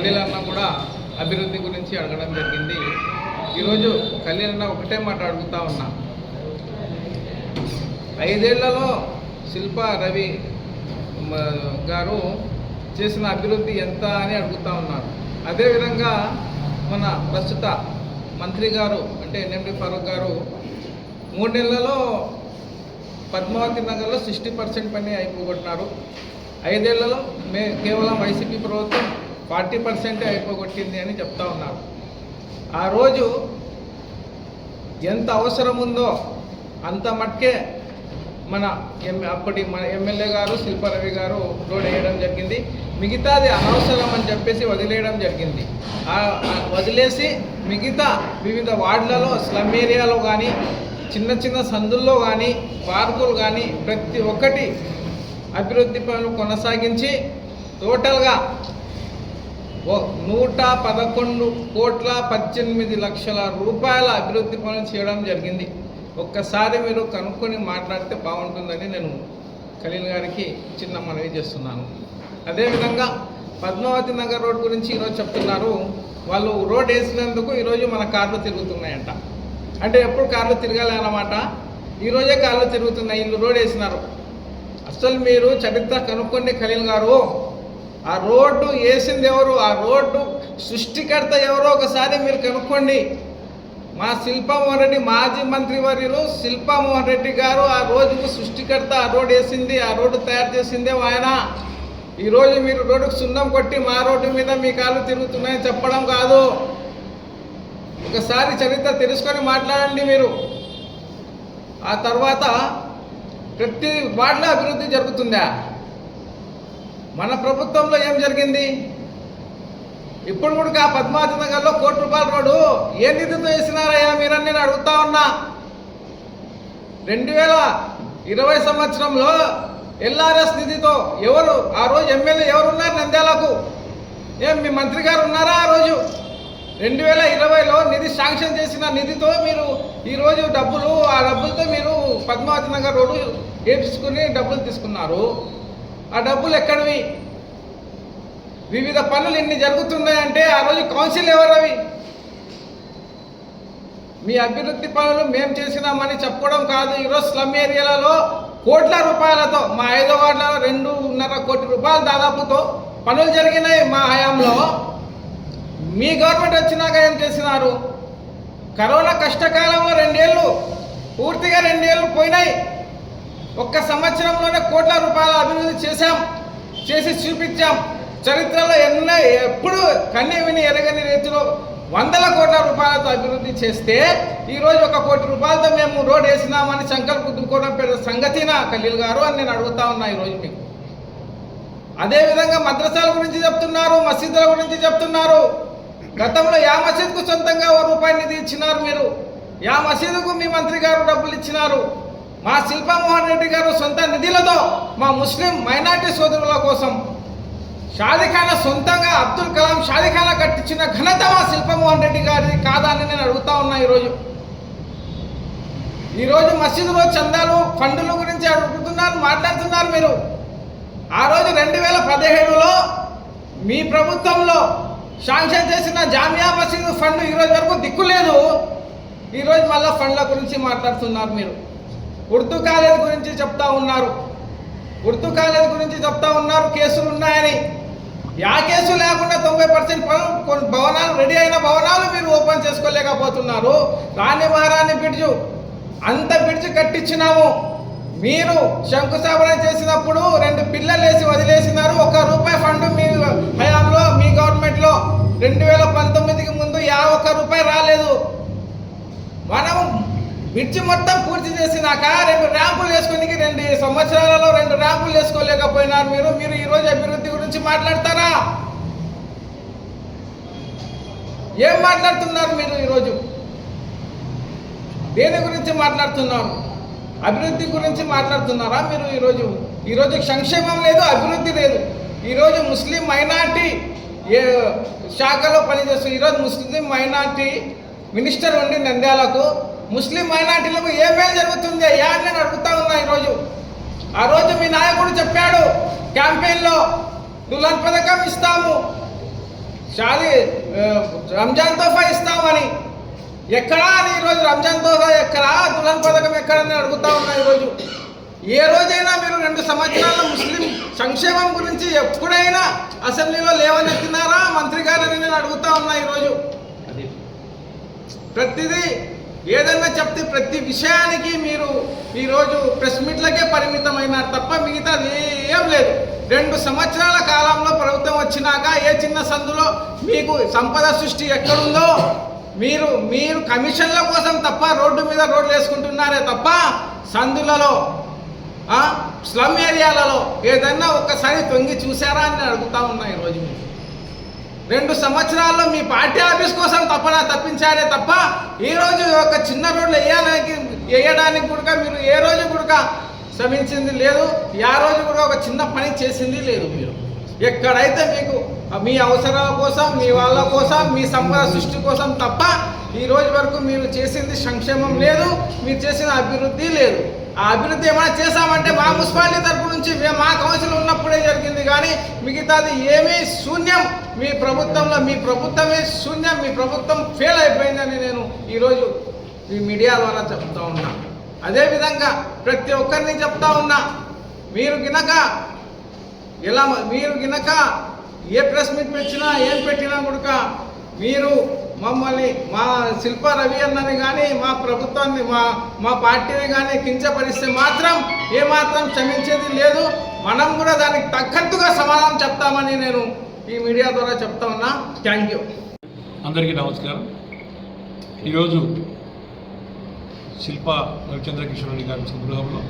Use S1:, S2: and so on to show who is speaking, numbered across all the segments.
S1: ఖలీల్ అన్న కూడా అభివృద్ధి గురించి అడగడం జరిగింది. ఈరోజు ఖలీల్ అన్న ఒకటే మాట అడుగుతా ఉన్నా, 5 ఏళ్లలో శిల్పా రవి గారు చేసిన అభివృద్ధి ఎంత అని అడుగుతా ఉన్నారు. అదేవిధంగా మన ప్రస్తుత మంత్రి గారు అంటే ఎన్ఎండి ఫారూక్ గారు 3 నెలలలో పద్మావతి నగర్లో 60% పని అయిపోగొట్టినారు. 5 ఏళ్లలో కేవలం వైసీపీ ప్రభుత్వం 40% అయిపోగొట్టింది అని చెప్తా ఉన్నారు. ఆ రోజు ఎంత అవసరం ఉందో అంత మట్టుకే అప్పటి మన ఎమ్మెల్యే గారు శిల్పా రవి గారు రోడ్ వేయడం జరిగింది. మిగతాది అనవసరం అని చెప్పేసి వదిలేయడం జరిగింది. వదిలేసి మిగతా వివిధ వార్డులలో స్లమ్ ఏరియాలో కానీ చిన్న చిన్న సందుల్లో కానీ పార్కులు కానీ ప్రతి ఒక్కటి అభివృద్ధి పనులు కొనసాగించి టోటల్గా 111,18,00,000 రూపాయల అభివృద్ధి పనులు చేయడం జరిగింది. ఒక్కసారి మీరు కనుక్కొని మాట్లాడితే బాగుంటుందని నేను ఖలీల్ గారికి చిన్న మనవి చేస్తున్నాను. అదేవిధంగా పద్మావతి నగర్ రోడ్ గురించి ఈరోజు చెప్తున్నారు. వాళ్ళు రోడ్ వేసినందుకు ఈరోజు మన కార్లు తిరుగుతున్నాయంట. అంటే ఎప్పుడు కార్లు తిరగాలి అన్నమాట. ఈరోజే కార్లు తిరుగుతున్నాయి. ఇల్లు రోడ్ వేసినారు. అసలు మీరు చరిత్ర కనుక్కోండి ఖలీల్ గారు. ఆ రోడ్డు వేసింది ఎవరు, ఆ రోడ్డు సృష్టికర్త ఎవరో ఒకసారి మీరు కనుక్కోండి. మా శిల్పామోహన్ రెడ్డి మాజీ మంత్రివర్యులు శిల్పామోహన్ రెడ్డి గారు ఆ రోజుకు సృష్టికర్త. ఆ రోడ్డు వేసింది, ఆ రోడ్డు తయారు చేసిందే ఆయన. ఈరోజు మీరు రోడ్డుకు సున్నం కొట్టి మా రోడ్డు మీద మీ కాళ్ళు తిరుగుతున్నాయని చెప్పడం కాదు. ఒకసారి చరిత్ర తెలుసుకొని మాట్లాడండి మీరు. ఆ తర్వాత ప్రతి వార్డులో అభివృద్ధి జరుగుతుందా? మన ప్రభుత్వంలో ఏం జరిగింది? ఇప్పుడు కూడా పద్మావతి నగర్లో ₹1,00,00,000 రోడ్డు ఏ నిధితో వేసినారయ్యా మీరని నేను అడుగుతా ఉన్నా. 2020 సంవత్సరంలో LRS నిధితో ఎవరు ఆ రోజు ఎమ్మెల్యే ఎవరున్నారు నంద్యాలకు? మీ మంత్రి గారు ఉన్నారా ఆ రోజు? 2020లో నిధి శాంక్షన్ చేసిన నిధితో మీరు ఈరోజు ఆ డబ్బులతో మీరు పద్మావతి నగర్ రోడ్డు వేపించుకుని డబ్బులు తీసుకున్నారు. ఆ డబ్బులు ఎక్కడివి? వివిధ పనులు ఇన్ని జరుగుతున్నాయంటే ఆ రోజు కౌన్సిల్ ఎవరవి? మీ అభివృద్ధి పనులు మేము చేసినామని చెప్పుకోవడం కాదు. ఈరోజు స్లమ్ ఏరియాలలో కోట్ల రూపాయలతో మా 5వ వార్డులలో ₹2.5 కోట్ల దాదాపుతో పనులు జరిగినాయి మా హయాంలో. మీ గవర్నమెంట్ వచ్చినాక ఏం చేసినారు? కరోనా కష్టకాలంలో 2 ఏళ్ళు పూర్తిగా 2 ఏళ్ళు పోయినాయి. ఒక్క సంవత్సరంలోనే కోట్ల రూపాయల అభివృద్ధి చేసి చూపించాం. చరిత్రలో ఎప్పుడు కన్నీ విని ఎరగని రీతిలో 100 కోట్ల రూపాయలతో అభివృద్ధి చేస్తే ఈరోజు ₹1 కోటి మేము రోడ్ వేసినామని సంకల్ప గుద్దుకోవడం పెద్ద సంగతినా ఖలీల్ గారు అని నేను అడుగుతా ఉన్నా ఈరోజు మీకు. అదేవిధంగా మద్రసాల గురించి చెప్తున్నారు, మసీదుల గురించి చెప్తున్నారు. గతంలో యా మసీదుకు సొంతంగా ₹1 నిధి ఇచ్చినారు మీరు. యా మసీదుకు మీ మంత్రి గారు డబ్బులు ఇచ్చినారు. మా శిల్పామోహన్ రెడ్డి గారు సొంత నిధులతో మా ముస్లిం మైనార్టీ సోదరుల కోసం షాదీఖానా సొంతంగా అబ్దుల్ కలాం షాదీఖానా కట్టించిన ఘనత మా శిల్పామోహన్ రెడ్డి గారిది కాదా అని నేను అడుగుతా ఉన్నా. ఈరోజు మసీదులో చందాలు ఫండుల గురించి మాట్లాడుతున్నారు మీరు. ఆ రోజు 2017లో మీ ప్రభుత్వంలో శాంక్షన్ చేసిన జామియా మసీదు ఫండ్ ఈరోజు వరకు దిక్కు లేదు. ఈరోజు మళ్ళీ ఫండ్ల గురించి మాట్లాడుతున్నారు మీరు. ఉర్దూ కాలేజ్ గురించి చెప్తా ఉన్నారు కేసులు ఉన్నాయని. యా కేసు లేకుండా 90% భవనాలు రెడీ అయిన భవనాలు మీరు ఓపెన్ చేసుకోలేకపోతున్నారు. రాణి మహారాణి బ్రిడ్జు అంత బ్రిడ్జ్ కట్టించినాము. మీరు శంకుస్థాపన చేసినప్పుడు 2 పిల్లలు వేసి వదిలేసినారు. ₹1 ఫండ్ మీ హయాంలో మీ గవర్నమెంట్లో 2019కి ముందు ₹1 రాలేదు. మనం బ్రిడ్జ్ మొత్తం పూర్తి చేసినాక 2 ర్యాంపులు వేసుకుని 2 సంవత్సరాలలో 2 ర్యాంపులు వేసుకోలేకపోయినారు మీరు. ఈరోజు అభివృద్ధి గురించి మాట్లాడతారా? ఏం మాట్లాడుతున్నారు మీరు ఈరోజు? దేని గురించి మాట్లాడుతున్నారు? అభివృద్ధి గురించి మాట్లాడుతున్నారా మీరు? ఈరోజు సంక్షేమం లేదు, అభివృద్ధి లేదు. ఈరోజు ముస్లిం మైనార్టీ శాఖలో పనిచేస్తూ ఈరోజు ముస్లిం మైనార్టీ మినిస్టర్ ఉండి నంద్యాలకు ముస్లిం మైనార్టీలకు ఏ మేలు జరుగుతుంది అయ్యా అని నేను అడుగుతా ఉన్నా. ఆ రోజు మీ నాయకుడు చెప్పాడు క్యాంపెయిన్లో దుల్హన్ పథకం ఇస్తాము, షాది రంజాన్ తోఫా ఇస్తామని. ఎక్కడా అని ఈరోజు రంజాన్ తోఫా ఎక్కడా, దుల్హన్ పథకం ఎక్కడని అడుగుతా ఉన్నా. ఈరోజు ఏ రోజైనా మీరు 2 సంవత్సరాల ముస్లిం సంక్షేమం గురించి ఎప్పుడైనా అసెంబ్లీలో లేవనెత్తినారా మంత్రి గారిని నేను అడుగుతా ఉన్నా. ఈరోజు ప్రతిదీ ఏదన్నా చెప్తే ప్రతి విషయానికి మీరు ఈరోజు ప్రెస్ మీట్లకే పరిమితమైనారు తప్ప మిగతాది ఏం లేదు. 2 సంవత్సరాల కాలంలో ప్రభుత్వం వచ్చినాక ఏ చిన్న సందులో మీకు సంపద సృష్టి ఎక్కడుందో మీరు కమిషన్ల కోసం తప్ప రోడ్డు మీద రోడ్లు వేసుకుంటున్నారే తప్ప సందులలో స్లమ్ ఏరియాలలో ఏదన్నా ఒక్కసారి తొంగి చూసారా అని అడుగుతా ఉన్నా. ఈరోజు 2 సంవత్సరాల్లో మీ పార్టీ ఆఫీస్ కోసం తప్పించారే తప్ప ఈరోజు ఒక చిన్న రోడ్లు వేయడానికి కూడా మీరు ఏ రోజు కూడా శ్రమించింది లేదు. ఆ రోజు కూడా ఒక చిన్న పని చేసింది లేదు. మీరు ఎక్కడైతే మీకు మీ అవసరాల కోసం, మీ వాళ్ళ కోసం, మీ సంపద సృష్టి కోసం తప్ప ఈ రోజు వరకు మీరు చేసింది సంక్షేమం లేదు, మీరు చేసిన అభివృద్ధి లేదు. ఆ అభివృద్ధి ఏమైనా చేశామంటే మా మున్సిపాలిటీ తరపు నుంచి మా కౌన్సిల్ ఉన్నప్పుడే జరిగింది, కానీ మిగతాది ఏమీ శూన్యం. మీ ప్రభుత్వమే శూన్యం. మీ ప్రభుత్వం ఫెయిల్ అయిపోయిందని నేను ఈరోజు ఈ మీడియా ద్వారా చెప్తా ఉన్నా. అదేవిధంగా ప్రతి ఒక్కరిని చెప్తా ఉన్నా, మీరు గినక ఏ ప్రెస్ మీట్ పెట్టినా ఏం పెట్టినా కూడా మీరు మమ్మల్ని మా శిల్పా రవి అన్నని కానీ మా ప్రభుత్వాన్ని మా పార్టీని కానీ కించపరిస్తే మాత్రం ఏమాత్రం క్షమించేది లేదు. మనం కూడా దానికి తగ్గట్టుగా సమాధానం చెప్తామని నేను ఈ మీడియా ద్వారా చెప్తా ఉన్నా. Thank you.
S2: అందరికీ నమస్కారం. ఈరోజు శిల్పా రవిచంద్ర కిషోర్ గారి స్వగృహంలో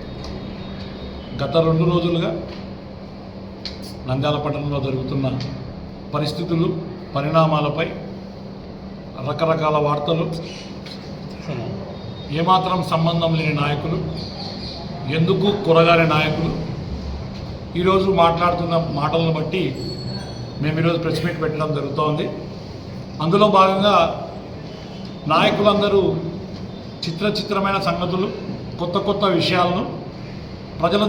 S2: గత 2 రోజులుగా నంద్యాల పట్టణంలో జరుగుతున్న పరిస్థితులు, పరిణామాలపై రకరకాల వార్తలు, ఏమాత్రం సంబంధం లేని నాయకులు, ఎందుకు కొరగాని నాయకులు ఈరోజు మాట్లాడుతున్న మాటలను బట్టి మేము ఈరోజు ప్రెస్ మీట్ పెట్టడం జరుగుతోంది. అందులో భాగంగా నాయకులందరూ చిత్రమైన సంగతులు, కొత్త విషయాలను ప్రజల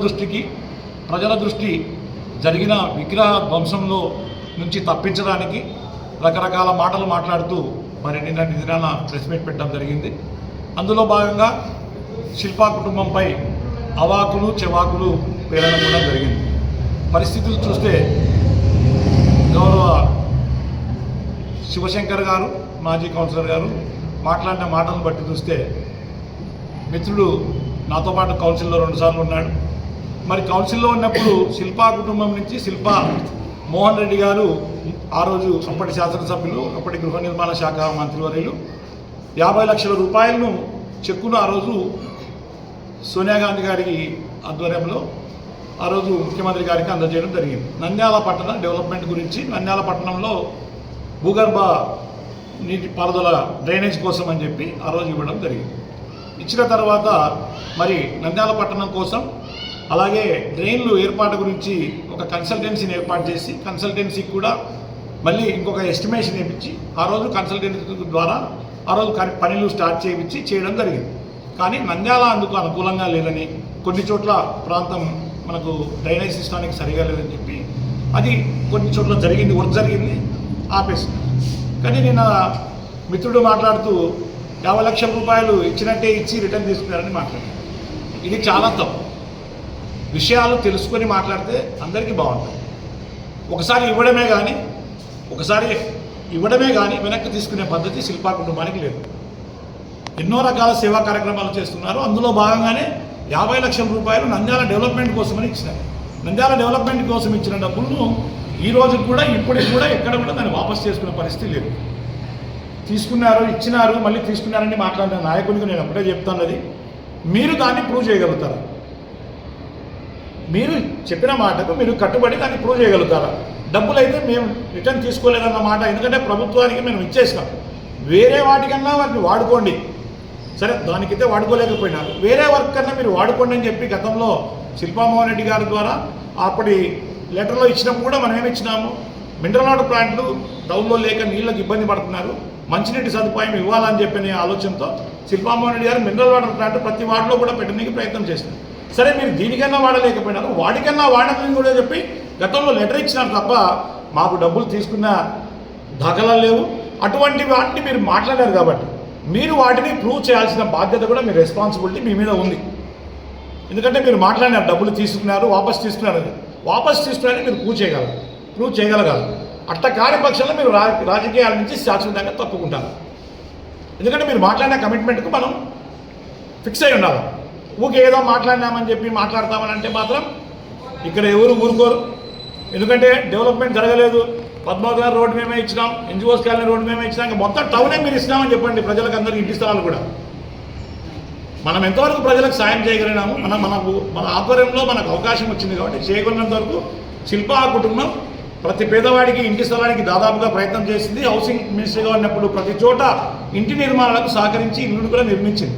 S2: దృష్టి జరిగిన విగ్రహ ధ్వంసంలో నుంచి తప్పించడానికి రకరకాల మాటలు మాట్లాడుతూ మరి నిన్న ప్రెస్ మీట్ పెట్టడం జరిగింది. అందులో భాగంగా శిల్పా కుటుంబంపై అవాకులు చెవాకులు పేరడం కూడా జరిగింది. పరిస్థితులు చూస్తే గౌరవ శివశంకర్ గారు, మాజీ కౌన్సిలర్ గారు మాట్లాడిన మాటలను బట్టి చూస్తే, మిత్రుడు నాతో పాటు కౌన్సిల్లో 2 సార్లు ఉన్నాడు. మరి కౌన్సిల్లో ఉన్నప్పుడు శిల్పా కుటుంబం నుంచి శిల్పా మోహన్ రెడ్డి గారు ఆ రోజు అప్పటి శాసనసభ్యులు, అప్పటి గృహ నిర్మాణ శాఖ మంత్రివర్యులు 50 లక్షల రూపాయలను చెక్కును ఆ రోజు సోనియా గాంధీ గారి ఆధ్వర్యంలో ఆ రోజు ముఖ్యమంత్రి గారికి అందజేయడం జరిగింది. నంద్యాల పట్టణ డెవలప్మెంట్ గురించి, నంద్యాల పట్టణంలో భూగర్భ నీటి పారుదల డ్రైనేజ్ కోసం అని చెప్పి ఆ రోజు ఇవ్వడం జరిగింది. ఇచ్చిన తర్వాత మరి నంద్యాల పట్టణం కోసం అలాగే డ్రైన్లు ఏర్పాటు గురించి ఒక కన్సల్టెన్సీని ఏర్పాటు చేసి, కన్సల్టెన్సీకి కూడా మళ్ళీ ఇంకొక ఎస్టిమేషన్ వేయించి ఆ రోజు కన్సల్టెన్సీ ద్వారా ఆ రోజు పనులు స్టార్ట్ చేయడం జరిగింది. కానీ నంద్యాల అందుకు అనుకూలంగా లేదని, కొన్ని చోట్ల ప్రాంతం మనకు డ్రైనేజ్ సిస్టానికి సరిగా లేదని చెప్పి అది కొన్ని చోట్ల వర్క్ జరిగింది, ఆపేసింది. కానీ నిన్న మిత్రుడు మాట్లాడుతూ 50 లక్షల రూపాయలు ఇచ్చినట్టే ఇచ్చి రిటర్న్ తీసుకున్నారని మాట్లాడారు. ఇది చాలా తప్పు. విషయాలు తెలుసుకొని మాట్లాడితే అందరికీ బాగుంటుంది. ఒకసారి ఇవ్వడమే కానీ వెనక్కి తీసుకునే పద్ధతి శిల్పా కుటుంబానికి లేదు. ఎన్నో రకాల సేవా కార్యక్రమాలు చేస్తున్నారు. అందులో భాగంగానే 50 లక్షల రూపాయలు నంద్యాల డెవలప్మెంట్ కోసమని ఇచ్చినారు. నంద్యాల డెవలప్మెంట్ కోసం ఇచ్చిన డబ్బులను ఈ రోజు కూడా ఇప్పటికి కూడా ఎక్కడ కూడా దాన్ని వాపసు చేసుకునే పరిస్థితి లేదు. ఇచ్చినారు మళ్ళీ తీసుకున్నారని మాట్లాడిన నాయకునికి నేను అప్పుడే చెప్తానది, మీరు దాన్ని ప్రూవ్ చేయగలుగుతారా? మీరు చెప్పిన మాటకు మీరు కట్టుబడి దాన్ని ప్రూవ్ చేయగలుగుతారా? డబ్బులు అయితే మేము రిటర్న్ తీసుకోలేదన్న మాట, ఎందుకంటే ప్రభుత్వానికి మేము ఇచ్చేసినాం. వేరే వాటికన్నా వాటిని వాడుకోండి, సరే దానికైతే వాడుకోలేకపోయినారు, వేరే వర్క్ కన్నా మీరు వాడుకోండి అని చెప్పి గతంలో శిల్పామోహన్ రెడ్డి గారి ద్వారా అప్పటి లెటర్లో ఇచ్చినప్పుడు కూడా మనం ఏమి ఇచ్చినాము, మినరల్ వాటర్ ప్లాంట్లు టౌన్లో లేక నీళ్ళకి ఇబ్బంది పడుతున్నారు, మంచినీటి సదుపాయం ఇవ్వాలని చెప్పిన ఆలోచనతో శిల్పామోహన్ రెడ్డి గారు మినరల్ వాటర్ ప్లాంట్ ప్రతి వార్డులో కూడా పెట్టడానికి ప్రయత్నం చేస్తున్నారు. సరే మీరు దీనికన్నా వాడలేకపోయినారు, వాడికన్నా వాడమని కూడా చెప్పి గతంలో లెటర్ ఇచ్చినారు తప్ప మాకు డబ్బులు తీసుకున్న దాఖలాలు లేవు. అటువంటి వాటిని మీరు మాట్లాడారు కాబట్టి మీరు వాటిని ప్రూవ్ చేయాల్సిన బాధ్యత కూడా మీ రెస్పాన్సిబిలిటీ మీ మీద ఉంది. ఎందుకంటే మీరు మాట్లాడినారు, డబ్బులు తీసుకున్నారు, వాపస్ తీసుకున్నారని మీరు ప్రూవ్ చేయగలగాలి. అట్ట కాని పక్షంలో మీరు రాజకీయాల నుంచి శాశ్వతంగా తప్పుకుంటారు. ఎందుకంటే మీరు మాట్లాడిన కమిట్మెంట్కు మనం ఫిక్స్ అయి ఉండాలి. ఊకే ఏదో మాట్లాడినామని చెప్పి మాట్లాడతామని అంటే మాత్రం ఇక్కడ ఎవరు ఊరుకోరు. ఎందుకంటే డెవలప్మెంట్ జరగలేదు. పద్మావతి గారు రోడ్డు మేమే ఇచ్చినాం, ఎన్జిఓస్ కాలనీ రోడ్డు మేమే ఇచ్చినాం, ఇంకా మొత్తం టౌనే మీరు ఇచ్చినామని చెప్పండి ప్రజలకు, అందరికీ ఇంటి స్థలాలు కూడా. మనం ఎంతవరకు ప్రజలకు సాయం చేయగలిగినాము, మన ఆధ్వర్యంలో మనకు అవకాశం వచ్చింది కాబట్టి చేయగలిగినంత వరకు శిల్పా కుటుంబం ప్రతి పేదవాడికి ఇంటి స్థలానికి దాదాపుగా ప్రయత్నం చేసింది. హౌసింగ్ మినిస్టర్గా ఉన్నప్పుడు ప్రతి చోట ఇంటి నిర్మాణాలకు సహకరించి ఇల్లును కూడా నిర్మించింది.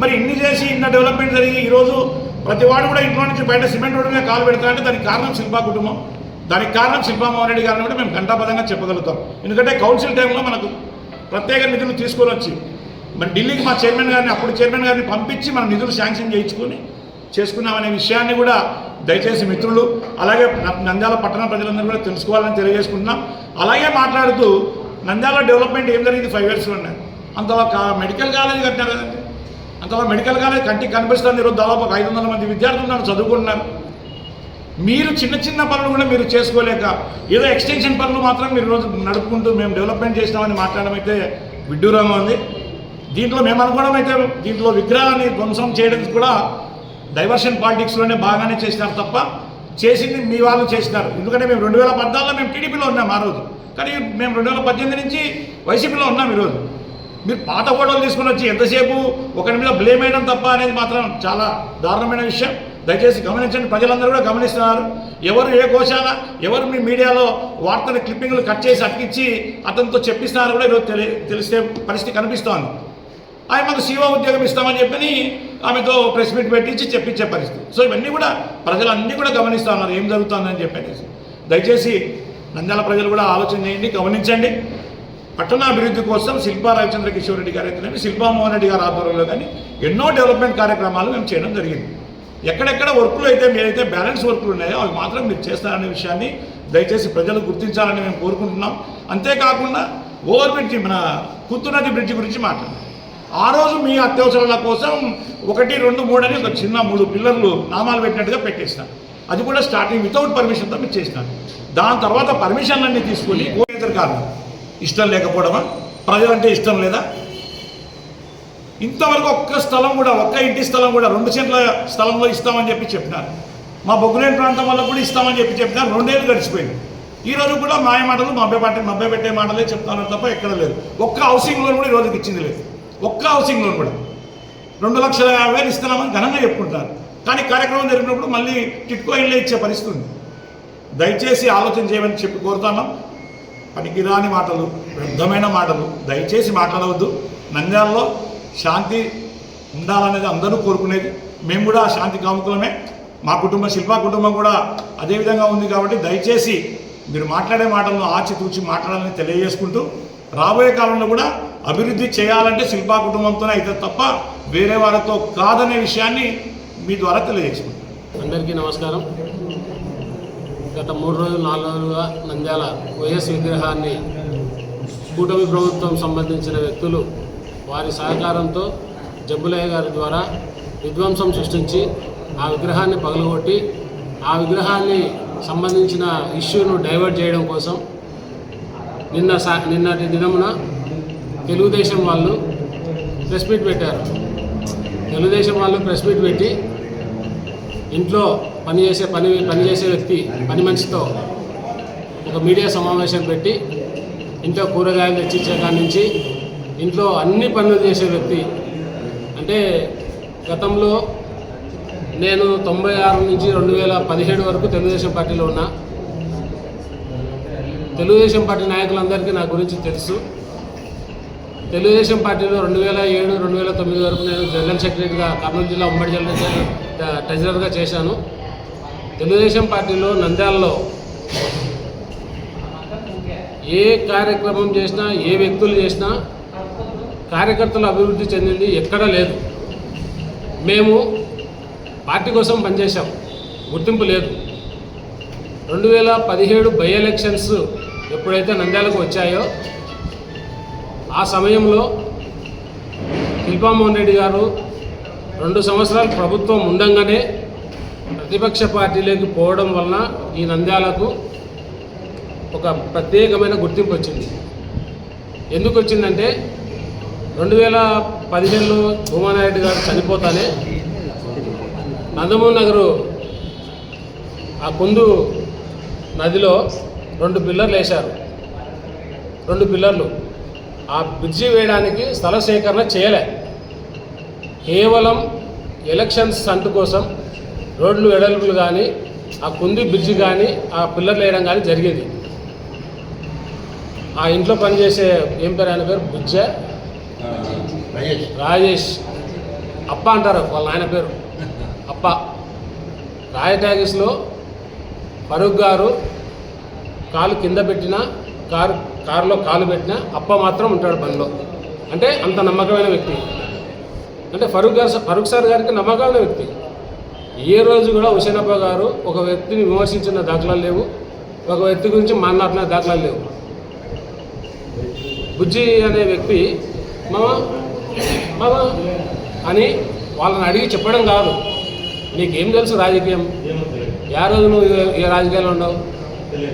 S2: మరి ఇన్ని చేసి ఇంత డెవలప్మెంట్ జరిగి ఈరోజు ప్రతి వాడు కూడా ఇంట్లో నుంచి బయట సిమెంట్ రోడ్డు మీద కాలు పెడతారంటే దానికి కారణం శిల్పా కుటుంబం, దానికి కారణం శిల్పా మోహన్ రెడ్డి గారిని కూడా మేము ఘంటాపదంగా చెప్పగలుగుతాం. ఎందుకంటే కౌన్సిల్ టైంలో మనకు ప్రత్యేక నిధులు తీసుకొని వచ్చి మరి ఢిల్లీకి మా చైర్మన్ గారిని, అప్పుడు చైర్మన్ గారిని పంపించి మనం నిధులు శాంక్షన్ చేయించుకొని చేసుకున్నామనే విషయాన్ని కూడా దయచేసి మిత్రులు అలాగే నంద్యాల పట్టణ ప్రజలందరూ కూడా తెలుసుకోవాలని తెలియజేసుకుంటున్నాం. అలాగే మాట్లాడుతూ నంద్యాల డెవలప్మెంట్ ఏం జరిగింది 5 years ఉన్నాయి. అంతలో మెడికల్ కాలేజ్ కట్టినారు కదండి, అంతలో మెడికల్ కాలేజ్ కంటికి కనిపిస్తుంది. ఈరోజు దాదాపు 500 మంది విద్యార్థులు చదువుకుంటున్నారు. మీరు చిన్న చిన్న పనులు కూడా మీరు చేసుకోలేక ఏదో ఎక్స్టెన్షన్ పనులు మాత్రం మీరు రోజు నడుపుకుంటూ మేము డెవలప్మెంట్ చేసినామని మాట్లాడడం అయితే విడ్డూరంగా ఉంది. దీంట్లో మేము అనుకోవడం అయితే దీంట్లో విగ్రహాన్ని ధ్వంసం చేయడానికి కూడా డైవర్షన్ పాలిటిక్స్లోనే బాగానే చేసినారు తప్ప చేసింది మీ వాళ్ళు చేసినారు. ఎందుకంటే మేము 2014లో మేము టీడీపీలో ఉన్నాం ఆ రోజు, కానీ మేము 2018 నుంచి వైసీపీలో ఉన్నాం. ఈరోజు మీరు పాత ఫోటోలు తీసుకుని వచ్చి ఎంతసేపు ఒకరి మీద బ్లేమ్ వేయడం తప్ప అనేది మాత్రం చాలా దారుణమైన విషయం. దయచేసి గమనించండి, ప్రజలందరూ కూడా గమనిస్తున్నారు. ఎవరు ఏ గోశాల, ఎవరు మీ మీడియాలో వార్తల క్లిప్పింగ్లు కట్ చేసి అతికిచ్చి అతనితో చెప్పిస్తున్నారు కూడా ఈరోజు తెలిసే పరిస్థితి కనిపిస్తోంది. ఆయన మాకు సీఓ ఉద్యోగం ఇస్తామని చెప్పి ఆమెతో ప్రెస్ మీట్ పెట్టించి చెప్పించే పరిస్థితి. సో ఇవన్నీ కూడా ప్రజలన్నీ కూడా గమనిస్తూ ఉన్నారు ఏం జరుగుతుందని చెప్పేసి. దయచేసి నంద్యాల ప్రజలు కూడా ఆలోచన చేయండి, గమనించండి. పట్టణాభివృద్ధి కోసం శిల్పా రవిచంద్ర కిషోర్ రెడ్డి గారు అయితేనేమి, శిల్పా మోహన్ రెడ్డి గారి ఆధ్వర్యంలో కానీ ఎన్నో డెవలప్మెంట్ కార్యక్రమాలు మేము చేయడం జరిగింది. ఎక్కడెక్కడ వర్కులు అయితే మీరైతే బ్యాలెన్స్ వర్కులు ఉన్నాయో అవి మాత్రం మీరు చేస్తారనే విషయాన్ని దయచేసి ప్రజలు గుర్తించాలని మేము కోరుకుంటున్నాం. అంతేకాకుండా ఓవర్ బ్రిడ్జి, మన కుత్తు బ్రిడ్జి గురించి మాట్లాడాం. ఆ రోజు మీ అత్యవసరాల కోసం 1, 2, 3 అని ఒక చిన్న 3 పిల్లర్లు నామాలు పెట్టినట్టుగా పెట్టేసినాం. అది కూడా స్టార్టింగ్ వితౌట్ పర్మిషన్తో మీరు చేసినాను. దాని తర్వాత పర్మిషన్లన్నీ తీసుకుని కారణం ఇష్టం లేకపోవడమా, ప్రజలంటే ఇష్టం లేదా? ఇంతవరకు ఒక్క స్థలం కూడా, ఒక్క ఇంటి స్థలం కూడా 2 సెంట్ల స్థలంలో ఇస్తామని చెప్పి చెప్పినారు. మా బొగ్గులేని ప్రాంతం వల్ల కూడా ఇస్తామని చెప్పి చెప్పినారు. 2 ఏళ్ళు గడిచిపోయింది. ఈరోజు కూడా మాయ మాటలు, మభ్య పెట్టే మాటలే చెప్తున్నారు తప్ప ఎక్కడ లేదు. ఒక్క హౌసింగ్ లోన్ కూడా ఈరోజుకి ఇచ్చింది లేదు. ఒక్క హౌసింగ్ లోన్ కూడా 2,50,000 ఇస్తున్నామని ఘనంగా చెప్పుకుంటారు. కానీ కార్యక్రమం జరిగినప్పుడు మళ్ళీ టిట్కో ఇళ్ళే ఇచ్చే పరిస్థితి ఉంది. దయచేసి ఆలోచన చేయమని చెప్పి కోరుతున్నాం. పనికిరాని మాటలు, వ్యర్థమైన మాటలు దయచేసి మాట్లాడవద్దు. నంద్యాలలో శాంతి ఉండాలనేది అందరూ కోరుకునేది. మేము కూడా శాంతి కాముకులమే. మా కుటుంబం, శిల్పా కుటుంబం కూడా అదేవిధంగా ఉంది. కాబట్టి దయచేసి మీరు మాట్లాడే మాటలను ఆచితూచి మాట్లాడాలని తెలియజేసుకుంటూ, రాబోయే కాలంలో కూడా అభివృద్ధి చేయాలంటే శిల్పా కుటుంబంతోనే అయితే తప్ప వేరే వారితో కాదనే విషయాన్ని మీ ద్వారా తెలియజేసుకుంటాం.
S3: అందరికీ నమస్కారం. గత 3 రోజులు 4 రోజులుగా నంద్యాల వైఎస్ విగ్రహాన్ని కూటమి ప్రభుత్వం సంబంధించిన వ్యక్తులు వారి సహకారంతో జబ్బులయ్య గారి ద్వారా విధ్వంసం సృష్టించి ఆ విగ్రహాన్ని పగలగొట్టి ఆ విగ్రహాన్ని సంబంధించిన ఇష్యూను డైవర్ట్ చేయడం కోసం నిన్నటి దినమున తెలుగుదేశం వాళ్ళు ప్రెస్ మీట్ పెట్టారు. తెలుగుదేశం వాళ్ళు ప్రెస్ మీట్ పెట్టి ఇంట్లో పనిచేసే వ్యక్తి, పని మనిషితో ఒక మీడియా సమావేశం పెట్టి ఇంట్లో కూరగాయలు తెచ్చిచ్చే కాడి నుంచి ఇంట్లో అన్ని పనులు చేసే వ్యక్తి. అంటే గతంలో నేను 96 నుంచి 2017 వరకు తెలుగుదేశం పార్టీలో ఉన్నా. తెలుగుదేశం పార్టీ నాయకులందరికీ నా గురించి తెలుసు. తెలుగుదేశం పార్టీలో 2007, 2009 వరకు నేను జనరల్ సెక్రటరీగా కర్నూలు జిల్లా ఉమ్మడి జిల్లా ట్రెజరర్గా చేశాను. తెలుగుదేశం పార్టీలో నంద్యాలలో ఏ కార్యక్రమం చేసినా, ఏ వ్యక్తులు చేసినా కార్యకర్తలు అభివృద్ధి చెందింది ఎక్కడా లేదు. మేము పార్టీ కోసం పనిచేశాం, గుర్తింపు లేదు. 2017 బై ఎలక్షన్స్ ఎప్పుడైతే నంద్యాలకు వచ్చాయో ఆ సమయంలో శిల్పామోహన్ రెడ్డి గారు 2 సంవత్సరాలు ప్రభుత్వం ఉండంగానే ప్రతిపక్ష పార్టీలోకి పోవడం వలన ఈ నంద్యాలకు ఒక ప్రత్యేకమైన గుర్తింపు వచ్చింది. ఎందుకు వచ్చిందంటే 2015లో భూమానారెడ్డి గారు చనిపోతానే నందమూరి నగరు ఆ కుందు నదిలో 2 పిల్లర్లు వేశారు. 2 పిల్లర్లు ఆ బ్రిడ్జి వేయడానికి స్థల సేకరణ చేయలే. కేవలం ఎలక్షన్స్ సంటు కోసం రోడ్లు వెడల్పులు కానీ ఆ కుంది బ్రిడ్జి కానీ ఆ పిల్లర్లు వేయడం కానీ జరిగేది. ఆ ఇంట్లో పనిచేసే ఏం పేరు ఆయన పేరు బుజ్జ రాజేష్ అప్ప అంటారు వాళ్ళ ఆయన పేరు అప్ప. రాయ ట్యాగిస్లో ఫరూక్ గారు కాలు కింద పెట్టినా కారులో కాలు పెట్టినా అప్ప మాత్రం ఉంటాడు పనిలో. అంటే అంత నమ్మకమైన వ్యక్తి. అంటే ఫరూక్ సార్ గారికి నమ్మకమైన వ్యక్తి. ఏ రోజు కూడా హుసేనప్ప గారు ఒక వ్యక్తిని విమర్శించిన దాఖలాలు లేవు, ఒక వ్యక్తి గురించి మాట్లాడిన దాఖలాలు లేవు. బుజ్జి అనే వ్యక్తి మామ అని వాళ్ళని అడిగి చెప్పడం కాదు. నీకేం తెలుసు రాజకీయం, ఏ రోజు నువ్వు ఏ రాజకీయాలు ఉండవు.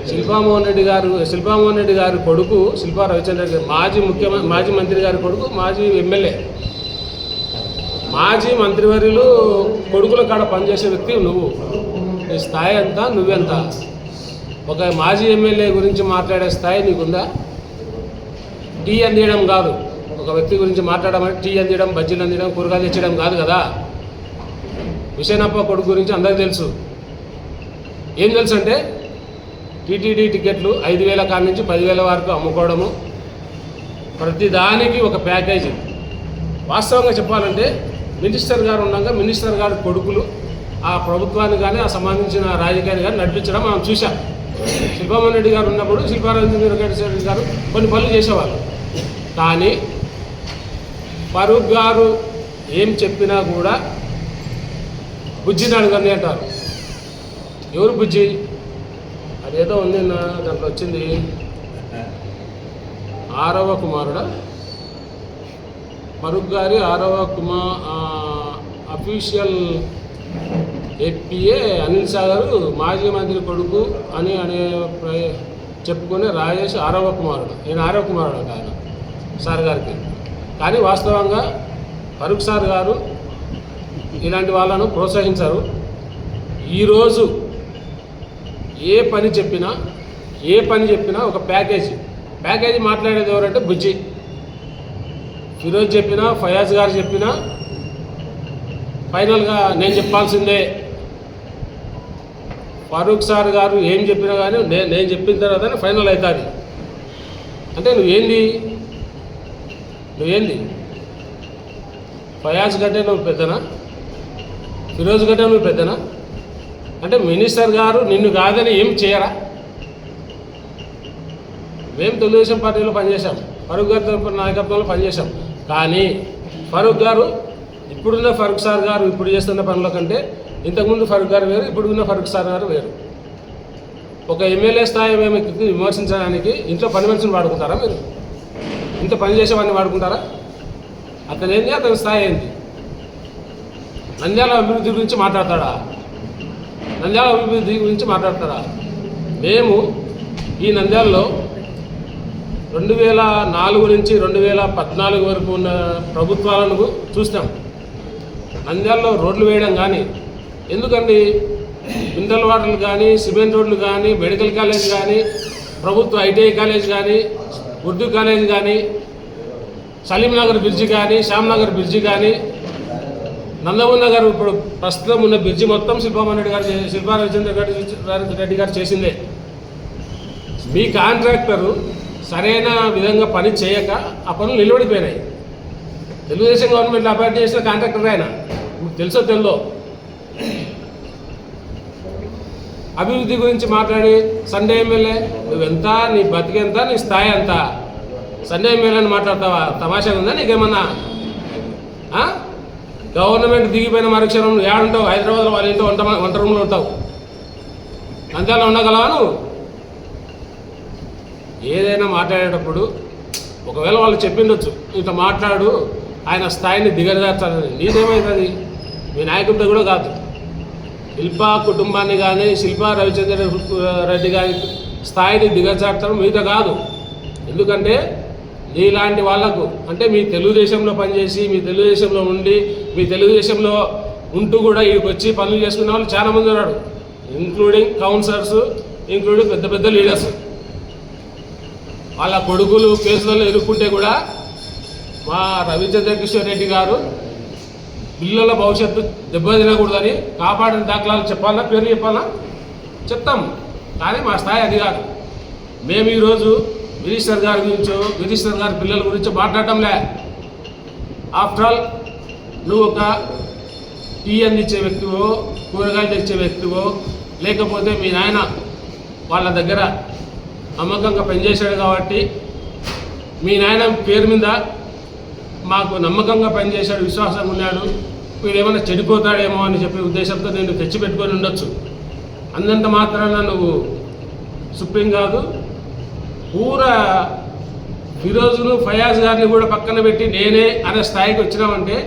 S3: శిల్పామోహన్ రెడ్డి గారి కొడుకు శిల్పా రవిచంద్ర గారు మాజీ మంత్రి గారి కొడుకు, మాజీ ఎమ్మెల్యే, మాజీ మంత్రివర్యులు కొడుకుల కాడ పనిచేసే వ్యక్తి నువ్వు. నీ స్థాయి ఎంత, నువ్వెంత? ఒక మాజీ ఎమ్మెల్యే గురించి మాట్లాడే స్థాయి నీకుందా? టీ అందియడం కాదు, ఒక వ్యక్తి గురించి మాట్లాడమంటే టీ అందియడం, బజ్జీలు అందియడం, కూరగాయలు తెచ్చడం కాదు కదా. హుసేనప్ప కొడుకు గురించి అందరికీ తెలుసు. ఏం తెలుసు అంటే టీటీడీ టికెట్లు 5,000 కాడి నుంచి 10,000 వరకు అమ్ముకోవడము, ప్రతిదానికి ఒక ప్యాకేజీ. వాస్తవంగా చెప్పాలంటే మినిస్టర్ గారు ఉండగా మినిస్టర్ గారి కొడుకులు ఆ ప్రభుత్వాన్ని కానీ ఆ సంబంధించిన రాజకీయాన్ని కానీ నడిపించడం మనం చూసాం. శిల్పామోహన్ రెడ్డి గారు ఉన్నప్పుడు శిల్పారెడ్డి గారు కొన్ని పనులు చేసేవాళ్ళు. కానీ ఫరూక్ గారు ఏం చెప్పినా కూడా బుజ్జిని అడగండి అంటారు. ఎవరు బుజ్జి? అదేదో ఉంది నా దాంట్లో వచ్చింది, 6వ కుమారుడా ఫరూక్ గారి 6వ అఫీషియల్ ఏపీఏ అనిల్ సాగర్ మాజీ మంత్రి కొడుకు అని చెప్పుకునే రాజేష్ 6వ కుమారుడు. నేను 6వ కుమారుడు అంట ఆయన సార్ గారికి. కానీ వాస్తవంగా ఫరూక్ సార్ గారు ఇలాంటి వాళ్ళను ప్రోత్సహించారు. ఈరోజు ఏ పని చెప్పినా ఒక ప్యాకేజీ మాట్లాడేది ఎవరంటే బుజ్జి. ఫిరోజ్ చెప్పినా, ఫయాజ్ గారు చెప్పినా ఫైనల్గా నేను చెప్పాల్సిందే. ఫరూక్ సార్ గారు ఏం చెప్పినా కానీ నేను చెప్పిన తర్వాతనే ఫైనల్ అవుతుంది. అంటే నువ్వేంది ఫయాజ్ కంటే నువ్వు పెద్దనా, ఫిరోజ్ కంటే నువ్వు పెద్దనా? అంటే మినిస్టర్ గారు నిన్ను కాదని ఏం చేయరా? మేము తెలుగుదేశం పార్టీలో పనిచేశాం, ఫరూక్ గారి తరపున నాయకత్వంలో పనిచేశాం. కానీ ఫరూక్ గారు ఇప్పుడున్న ఫరూక్ సార్ గారు ఇప్పుడు చేస్తున్న పనుల కంటే ఇంతకుముందు ఫరూక్ గారు వేరు, ఇప్పుడున్న ఫరూక్ సార్ గారు వేరు. ఒక ఎమ్మెల్యే స్థాయి మేము విమర్శించడానికి ఇంట్లో పని మనిషిని వాడుకుంటారా మీరు? ఇంత పని చేసేవాడిని వాడుకుంటారా? అతను ఏంది, అతని స్థాయి ఏంది? నంద్యాల అభివృద్ధి గురించి మాట్లాడతాడా? మేము ఈ నంద్యాలలో 2004 నుంచి 2014 వరకు ఉన్న ప్రభుత్వాలను చూస్తాం. నంద్యాలలో రోడ్లు వేయడం కానీ, ఎందుకండి మినరల్ వాటర్లు కానీ, సిమెంట్ రోడ్లు కానీ, మెడికల్ కాలేజ్ కానీ, ప్రభుత్వ ఐటీఐ కాలేజ్ కానీ, ఉర్దూ కాలేజ్ కానీ, సలీంనగర్ బ్రిడ్జి కానీ, శ్యామ్నగర్ బ్రిడ్జి కానీ, నందమూరి నగర్ ఇప్పుడు ప్రస్తుతం ఉన్న బ్రిడ్జి మొత్తం శిల్పా రవిచంద్ర రెడ్డి గారు చేసిందే. మీ కాంట్రాక్టరు సరైన విధంగా పని చేయక ఆ పనులు నిలబడిపోయినాయి. తెలుగుదేశం గవర్నమెంట్లో అపాయింట్ చేసిన కాంట్రాక్టర్ ఆయన, మీకు తెలుసో తెల్లో. అభివృద్ధి గురించి మాట్లాడి సండే ఎమ్మెల్యే నువ్వెంత, నీ బతికెంత, నీ స్థాయి ఎంత? సండే ఎమ్మెల్యేని మాట్లాడతావా? తమాషా ఉందా నీకేమన్నా? గవర్నమెంట్ దిగిపోయిన మరుక్షణం నువ్వు ఏడుంటావు? హైదరాబాద్లో వాళ్ళ ఇంట్లో వంట రూమ్లో ఉంటావు. నంద్యాలలో ఉండగలవా నువ్వు? ఏదైనా మాట్లాడేటప్పుడు ఒకవేళ వాళ్ళు చెప్పిండొచ్చు ఇంత మాట్లాడు ఆయన స్థాయిని దిగజార్చాలని. నీదేమైతుంది? మీ నాయకుడితో కూడా కాదు. శిల్పా కుటుంబాన్ని కానీ శిల్పా రవిచంద్ర రెడ్డి గారి స్థాయిని దిగజార్చడం మీతో కాదు. ఎందుకంటే నీలాంటి వాళ్లకు అంటే మీ తెలుగుదేశంలో పనిచేసి మీ తెలుగుదేశంలో ఉండి మీ తెలుగుదేశంలో ఉంటూ కూడా ఇక్కడికి వచ్చి పనులు చేసుకునే వాళ్ళు చాలామంది ఉన్నారు, ఇంక్లూడింగ్ కౌన్సిలర్స్, ఇంక్లూడింగ్ పెద్ద పెద్ద లీడర్స్. వాళ్ళ కొడుకులు కేసులలో ఎదుర్కొంటే కూడా మా రవిచంద్ర కిషోర్ రెడ్డి గారు పిల్లల భవిష్యత్తు దెబ్బతినకూడదని కాపాడిన దాఖలాలు చెప్పాలా, పేర్లు చెప్పాలా? చెప్తాం. కానీ మా స్థాయి అది కాదు. మేము ఈరోజు మినిస్టర్ గారి గురించో మినిస్టర్ గారి పిల్లల గురించో మాట్లాడటంలే. ఆఫ్టర్ ఆల్ నువ్వు ఒక టీ అందించే వ్యక్తివో కూరగాయలు తెచ్చే వ్యక్తివో లేకపోతే మీ నాయన వాళ్ళ దగ్గర నమ్మకంగా పనిచేశాడు కాబట్టి మీ నాయన పేరు మీద మాకు నమ్మకంగా పనిచేశాడు, విశ్వాసంగా ఉన్నాడు, వీడేమైనా చెడిపోతాడేమో అని చెప్పే ఉద్దేశంతో నేను తెచ్చిపెట్టుకొని ఉండొచ్చు. అందంత మాత్రాన నువ్వు సుప్రీం కాదు. పూరా ఫిరోజ్ను ఫయాజ్ గారిని కూడా పక్కన పెట్టి నేనే అనే స్థాయికి వచ్చినామంటే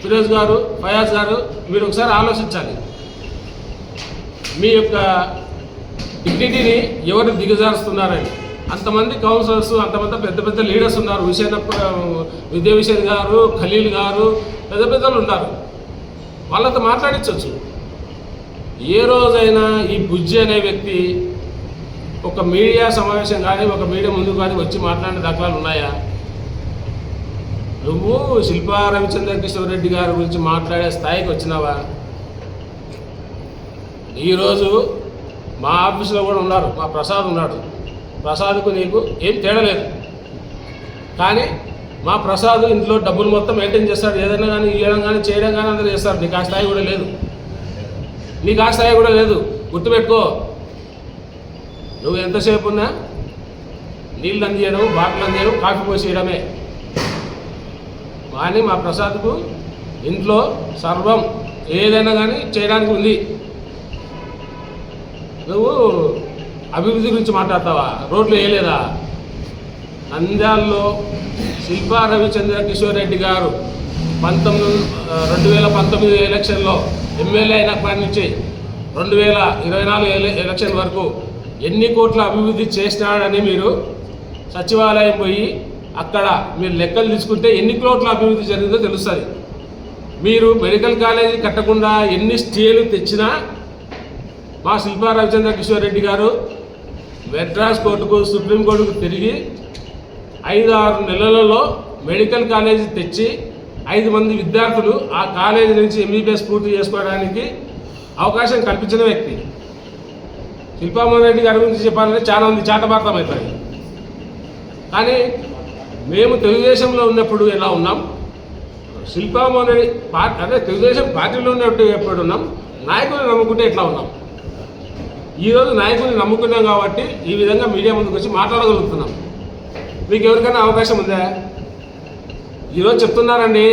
S3: ఫిరోజ్ గారు ఫయాజ్ గారు మీరు ఒకసారి ఆలోచించాలి. మీ యొక్క డిగ్నిటీని ఎవరు దిగజారుస్తున్నారని. అంతమంది కౌన్సిలర్స్ అంతమంది పెద్ద పెద్ద లీడర్స్ ఉన్నారు. విద్యావిషయ్ గారు, ఖలీల్ గారు, పెద్ద పెద్దలు ఉన్నారు. వాళ్ళతో మాట్లాడించవచ్చు. ఏ రోజైనా ఈ బుజ్జి అనే వ్యక్తి ఒక మీడియా సమావేశం కానీ ఒక మీడియా ముందుకు కానీ వచ్చి మాట్లాడిన దాఖలాలు ఉన్నాయా? నువ్వు శిల్పా రవిచంద్ర కిషోర్ రెడ్డి గారి గురించి మాట్లాడే స్థాయికి వచ్చినావా? ఈరోజు మా ఆఫీసులో కూడా ఉన్నారు, మా ప్రసాద్ ఉన్నాడు. ప్రసాద్కు నీకు ఏం తేడా లేదు. కానీ మా ప్రసాద్ ఇంట్లో డబ్బులు మొత్తం మెయింటైన్ చేస్తాడు. ఏదైనా కానీ ఇవ్వడం కానీ చేయడం కానీ అందరూ చేస్తాడు. నీకు ఆ స్థాయి కూడా లేదు. నీకు ఆ స్థాయి కూడా లేదు. గుర్తుపెట్టుకో. నువ్వు ఎంతసేపు ఉన్నా నీళ్ళు అందియడం, బాటిల్ అందియడం, కాఫీ పోసేయడమే. కానీ మా ప్రసాద్కు ఇంట్లో సర్వం ఏదైనా కానీ చేయడానికి ఉంది. నువ్వు అభివృద్ధి గురించి మాట్లాడతావా? రోడ్లు వేయలేదా? నంద్యాలలో శిల్పా రవిచంద్ర కిషోర్ రెడ్డి గారు 2019 ఎలక్షన్లో ఎమ్మెల్యే అయినప్పటి నుంచి 2024 ఎలక్షన్ వరకు ఎన్ని కోట్ల అభివృద్ధి చేసినాడని మీరు సచివాలయం పోయి అక్కడ మీరు లెక్కలు తీసుకుంటే ఎన్ని కోట్ల అభివృద్ధి జరిగిందో తెలుస్తుంది. మీరు మెడికల్ కాలేజీ కట్టకుండా ఎన్ని స్టేలు తెచ్చినా మా శిల్పా రవిచంద్ర కిషోర్ రెడ్డి గారు మెడ్రాస్ కోర్టుకు సుప్రీంకోర్టుకు తిరిగి 5-6 నెలలలో మెడికల్ కాలేజీ తెచ్చి 5 మంది విద్యార్థులు ఆ కాలేజీ నుంచి ఎంబీబీఎస్ పూర్తి చేసుకోవడానికి అవకాశం కల్పించిన వ్యక్తి. శిల్పామోహన్ రెడ్డి గారి గురించి చెప్పాలంటే చాలా మంది చాటభారతం అవుతాయి. కానీ మేము తెలుగుదేశంలో ఉన్నప్పుడు ఎలా ఉన్నాం, శిల్పామోహన్ రెడ్డి అదే తెలుగుదేశం పార్టీలో ఉన్నప్పుడు ఎప్పుడు ఉన్నాం, నాయకుడిని నమ్ముకుంటే ఎట్లా ఉన్నాం. ఈరోజు నాయకుడిని నమ్ముకున్నాం కాబట్టి ఈ విధంగా మీడియా ముందుకు వచ్చి మాట్లాడగలుగుతున్నాం. మీకు ఎవరికైనా అవకాశం ఉందా? ఈరోజు చెప్తున్నారండి,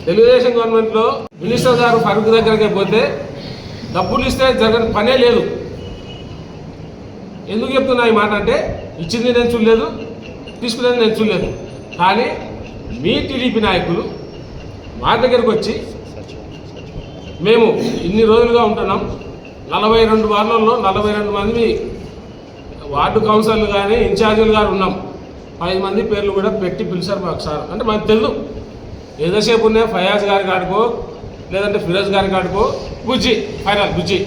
S3: తెలుగుదేశం గవర్నమెంట్లో మినిస్టర్ గారు ఫరూక్ దగ్గరికి పోతే డబ్బులు ఇస్తే జరగని పనే లేదు. ఎందుకు చెప్తున్నా ఈ మాట అంటే, ఇచ్చింది నేను చూడలేదు, తీసుకునేది నేను చూడలేదు. కానీ మీ టీడీపీ నాయకులు మా దగ్గరకు వచ్చి మేము ఇన్ని రోజులుగా ఉంటున్నాం, 42 వార్డులలో 42 మంది వార్డు కౌన్సిలర్లు కానీ ఇన్ఛార్జీలు గారు ఉన్నాం. 5 మంది పేర్లు కూడా పెట్టి పిలిచారు మాకు సార్. అంటే మాకు తెలుసు ఎంతసేపు ఉన్నాయి, ఫయాజ్ గారి కాడుకో లేదంటే ఫిరోజ్ గారి కాడుకో బుజ్జి ఫైనల్ బుజ్జి.